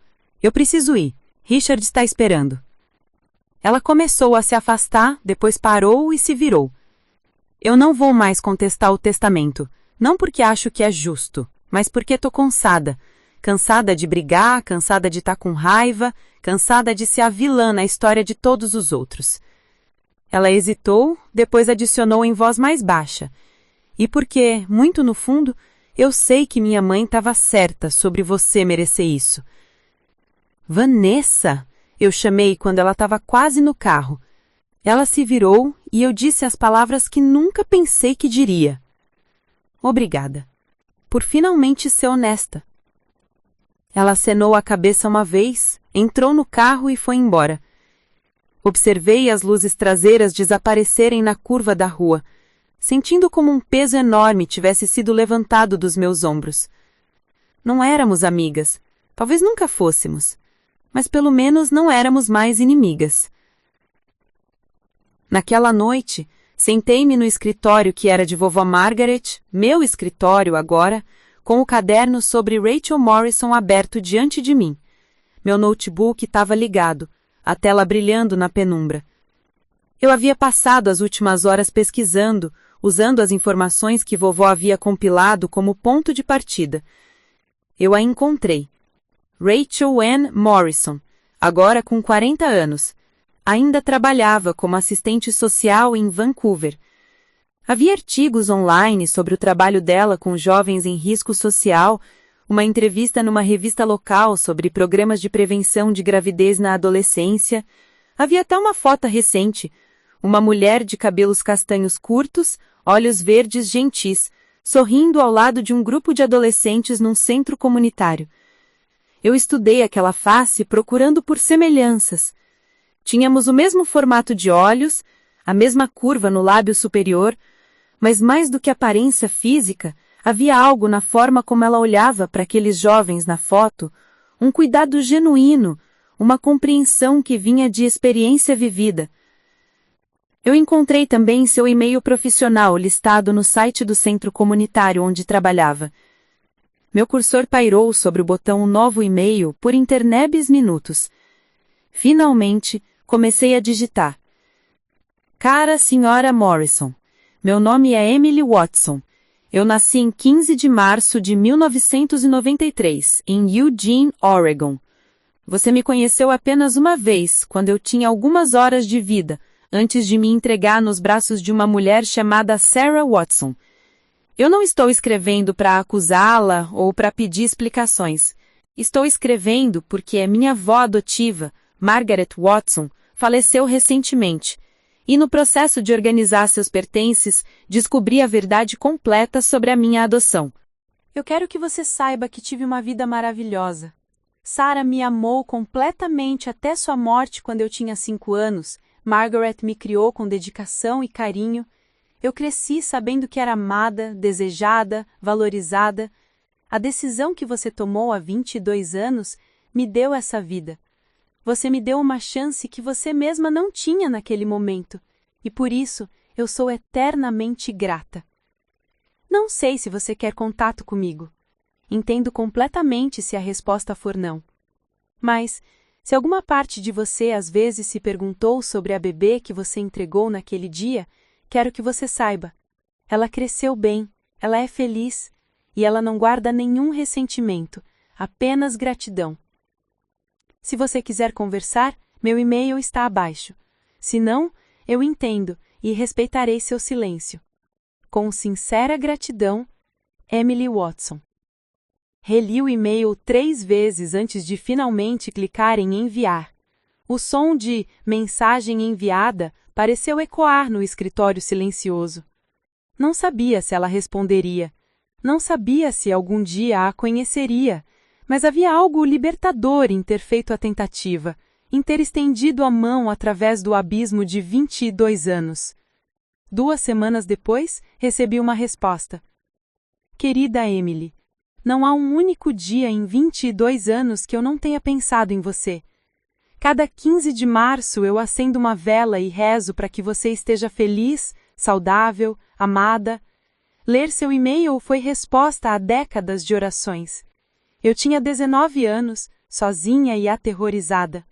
Eu preciso ir. Richard está esperando. Ela começou a se afastar, depois parou e se virou. Eu não vou mais contestar o testamento, não porque acho que é justo, mas porque estou cansada. Cansada de brigar, cansada de estar com raiva, cansada de ser a vilã na história de todos os outros. Ela hesitou, depois adicionou em voz mais baixa. E porque, muito no fundo, eu sei que minha mãe estava certa sobre você merecer isso. Vanessa! Eu chamei quando ela estava quase no carro. Ela se virou e eu disse as palavras que nunca pensei que diria. Obrigada. Por finalmente ser honesta. Ela acenou a cabeça uma vez, entrou no carro e foi embora. Observei as luzes traseiras desaparecerem na curva da rua, sentindo como um peso enorme tivesse sido levantado dos meus ombros. Não éramos amigas, talvez nunca fôssemos, mas pelo menos não éramos mais inimigas. Naquela noite, sentei-me no escritório que era de vovó Margaret, meu escritório agora, com o caderno sobre Rachel Morrison aberto diante de mim. Meu notebook estava ligado, a tela brilhando na penumbra. Eu havia passado as últimas horas pesquisando, usando as informações que vovó havia compilado como ponto de partida. Eu a encontrei. Rachel Ann Morrison, agora com 40 anos. Ainda trabalhava como assistente social em Vancouver. Havia artigos online sobre o trabalho dela com jovens em risco social, uma entrevista numa revista local sobre programas de prevenção de gravidez na adolescência. Havia até uma foto recente, uma mulher de cabelos castanhos curtos, olhos verdes gentis, sorrindo ao lado de um grupo de adolescentes num centro comunitário. Eu estudei aquela face procurando por semelhanças. Tínhamos o mesmo formato de olhos, a mesma curva no lábio superior, mas mais do que aparência física, havia algo na forma como ela olhava para aqueles jovens na foto, um cuidado genuíno, uma compreensão que vinha de experiência vivida. Eu encontrei também seu e-mail profissional listado no site do centro comunitário onde trabalhava. Meu cursor pairou sobre o botão Novo e-mail por internébios minutos. Finalmente, comecei a digitar. Cara Senhora Morrison, meu nome é Emily Watson. Eu nasci em 15 de março de 1993, em Eugene, Oregon. Você me conheceu apenas uma vez, quando eu tinha algumas horas de vida, antes de me entregar nos braços de uma mulher chamada Sarah Watson. Eu não estou escrevendo para acusá-la ou para pedir explicações. Estou escrevendo porque minha avó adotiva, Margaret Watson, faleceu recentemente. E no processo de organizar seus pertences, descobri a verdade completa sobre a minha adoção. Eu quero que você saiba que tive uma vida maravilhosa. Sarah me amou completamente até sua morte quando eu tinha 5 anos. Margaret me criou com dedicação e carinho. Eu cresci sabendo que era amada, desejada, valorizada. A decisão que você tomou há 22 anos me deu essa vida. Você me deu uma chance que você mesma não tinha naquele momento, e por isso eu sou eternamente grata. Não sei se você quer contato comigo. Entendo completamente se a resposta for não. Mas, se alguma parte de você às vezes se perguntou sobre a bebê que você entregou naquele dia, quero que você saiba. Ela cresceu bem, ela é feliz, e ela não guarda nenhum ressentimento, apenas gratidão. Se você quiser conversar, meu e-mail está abaixo. Se não, eu entendo e respeitarei seu silêncio. Com sincera gratidão, Emily Watson. Reli o e-mail 3 vezes antes de finalmente clicar em enviar. O som de mensagem enviada pareceu ecoar no escritório silencioso. Não sabia se ela responderia. Não sabia se algum dia a conheceria. Mas havia algo libertador em ter feito a tentativa, em ter estendido a mão através do abismo de 22 anos. 2 semanas depois, recebi uma resposta. Querida Emily, não há um único dia em 22 anos que eu não tenha pensado em você. Cada 15 de março eu acendo uma vela e rezo para que você esteja feliz, saudável, amada. Ler seu e-mail foi resposta a décadas de orações. Eu tinha 19 anos, sozinha e aterrorizada.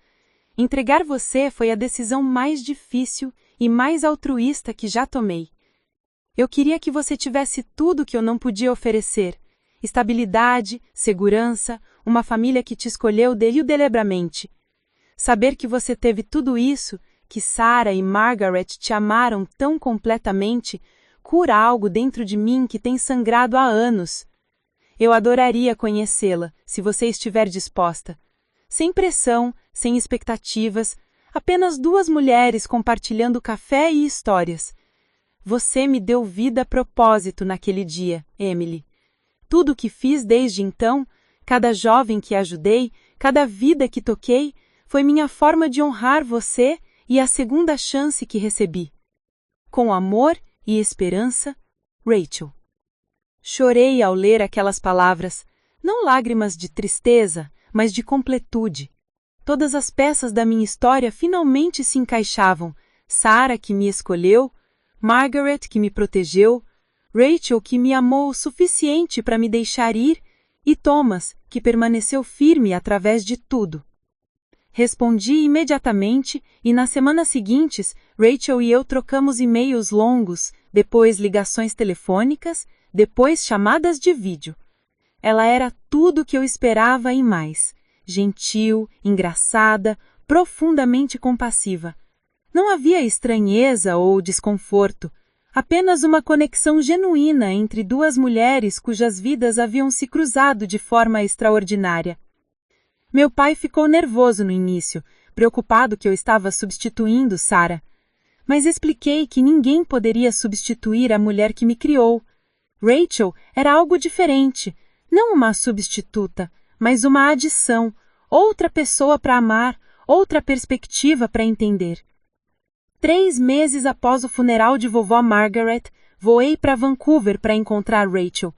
Entregar você foi a decisão mais difícil e mais altruísta que já tomei. Eu queria que você tivesse tudo que eu não podia oferecer: estabilidade, segurança, uma família que te escolheu indelevelmente. Saber que você teve tudo isso, que Sarah e Margaret te amaram tão completamente, cura algo dentro de mim que tem sangrado há anos. Eu adoraria conhecê-la, se você estiver disposta. Sem pressão, sem expectativas, apenas duas mulheres compartilhando café e histórias. Você me deu vida a propósito naquele dia, Emily. Tudo o que fiz desde então, cada jovem que ajudei, cada vida que toquei, foi minha forma de honrar você e a segunda chance que recebi. Com amor e esperança, Rachel. Chorei ao ler aquelas palavras, não lágrimas de tristeza, mas de completude. Todas as peças da minha história finalmente se encaixavam. Sarah, que me escolheu, Margaret, que me protegeu, Rachel, que me amou o suficiente para me deixar ir, e Thomas, que permaneceu firme através de tudo. Respondi imediatamente e nas semanas seguintes, Rachel e eu trocamos e-mails longos, depois ligações telefônicas, depois chamadas de vídeo. Ela era tudo o que eu esperava e mais. Gentil, engraçada, profundamente compassiva. Não havia estranheza ou desconforto, apenas uma conexão genuína entre duas mulheres cujas vidas haviam se cruzado de forma extraordinária. Meu pai ficou nervoso no início, preocupado que eu estava substituindo Sarah. Mas expliquei que ninguém poderia substituir a mulher que me criou. Rachel era algo diferente, não uma substituta, mas uma adição, outra pessoa para amar, outra perspectiva para entender. 3 meses após o funeral de vovó Margaret, voei para Vancouver para encontrar Rachel.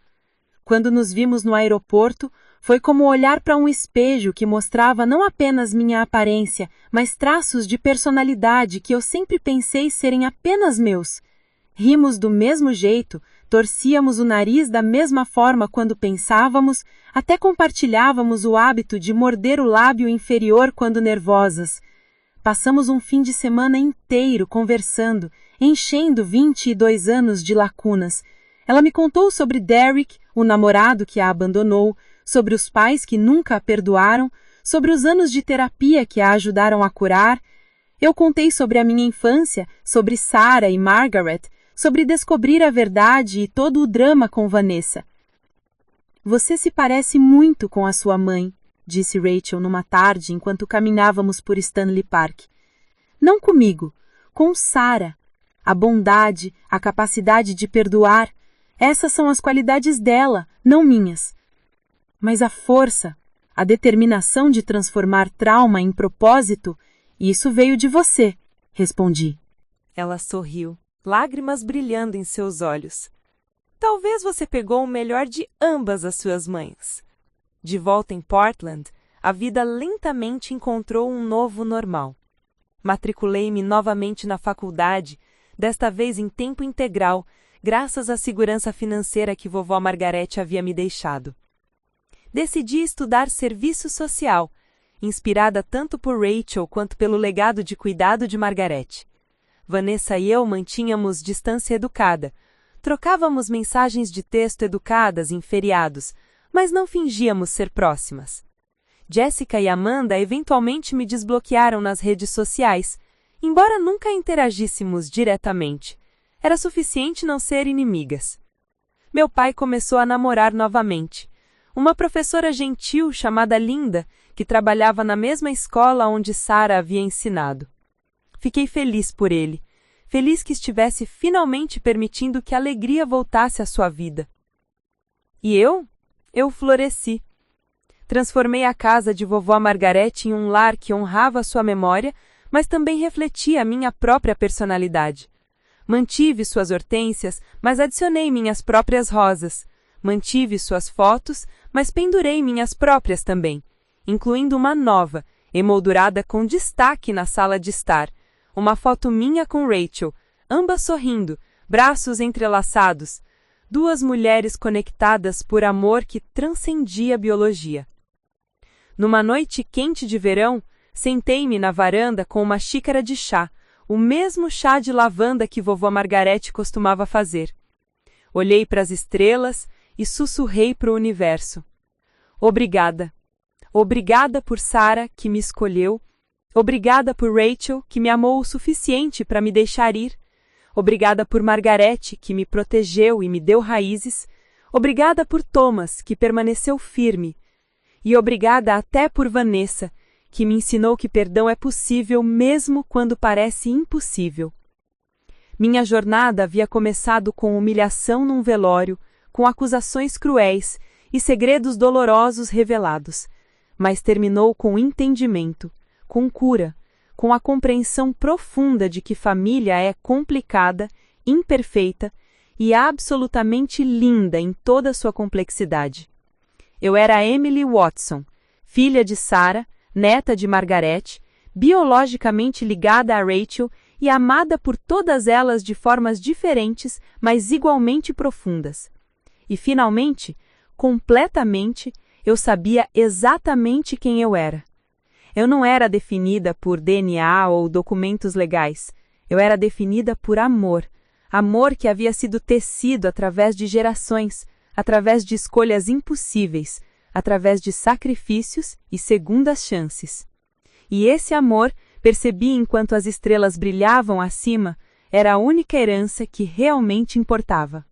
Quando nos vimos no aeroporto, foi como olhar para um espelho que mostrava não apenas minha aparência, mas traços de personalidade que eu sempre pensei serem apenas meus. Rimos do mesmo jeito, torcíamos o nariz da mesma forma quando pensávamos, até compartilhávamos o hábito de morder o lábio inferior quando nervosas. Passamos um fim de semana inteiro conversando, enchendo 22 anos de lacunas. Ela me contou sobre Derek, o namorado que a abandonou, sobre os pais que nunca a perdoaram, sobre os anos de terapia que a ajudaram a curar. Eu contei sobre a minha infância, sobre Sarah e Margaret, sobre descobrir a verdade e todo o drama com Vanessa. Você se parece muito com a sua mãe, disse Rachel numa tarde enquanto caminhávamos por Stanley Park. Não comigo, com Sarah. A bondade, a capacidade de perdoar, essas são as qualidades dela, não minhas. Mas a força, a determinação de transformar trauma em propósito, isso veio de você, respondi. Ela sorriu, lágrimas brilhando em seus olhos. Talvez você pegou o melhor de ambas as suas mães. De volta em Portland, a vida lentamente encontrou um novo normal. Matriculei-me novamente na faculdade, desta vez em tempo integral, graças à segurança financeira que vovó Margarete havia me deixado. Decidi estudar serviço social, inspirada tanto por Rachel quanto pelo legado de cuidado de Margarete. Vanessa e eu mantínhamos distância educada, trocávamos mensagens de texto educadas em feriados, mas não fingíamos ser próximas. Jessica e Amanda eventualmente me desbloquearam nas redes sociais, embora nunca interagíssemos diretamente. Era suficiente não ser inimigas. Meu pai começou a namorar novamente. Uma professora gentil chamada Linda, que trabalhava na mesma escola onde Sarah havia ensinado. Fiquei feliz por ele, feliz que estivesse finalmente permitindo que a alegria voltasse à sua vida. E eu? Eu floresci. Transformei a casa de vovó Margarete em um lar que honrava sua memória, mas também refletia a minha própria personalidade. Mantive suas hortênsias, mas adicionei minhas próprias rosas. Mantive suas fotos, mas pendurei minhas próprias também, incluindo uma nova, emoldurada com destaque na sala de estar, uma foto minha com Rachel, ambas sorrindo, braços entrelaçados, duas mulheres conectadas por amor que transcendia a biologia. Numa noite quente de verão, sentei-me na varanda com uma xícara de chá, o mesmo chá de lavanda que vovó Margarete costumava fazer. Olhei para as estrelas e sussurrei para o universo. Obrigada. Obrigada por Sarah, que me escolheu. Obrigada por Rachel, que me amou o suficiente para me deixar ir. Obrigada por Margarete, que me protegeu e me deu raízes. Obrigada por Thomas, que permaneceu firme. E obrigada até por Vanessa, que me ensinou que perdão é possível mesmo quando parece impossível. Minha jornada havia começado com humilhação num velório, com acusações cruéis e segredos dolorosos revelados, mas terminou com entendimento, com cura, com a compreensão profunda de que família é complicada, imperfeita e absolutamente linda em toda a sua complexidade. Eu era Emily Watson, filha de Sarah, neta de Margaret, biologicamente ligada a Rachel e amada por todas elas de formas diferentes, mas igualmente profundas. E, finalmente, completamente, eu sabia exatamente quem eu era. Eu não era definida por DNA ou documentos legais. Eu era definida por amor. Amor que havia sido tecido através de gerações, através de escolhas impossíveis, através de sacrifícios e segundas chances. E esse amor, percebi enquanto as estrelas brilhavam acima, era a única herança que realmente importava.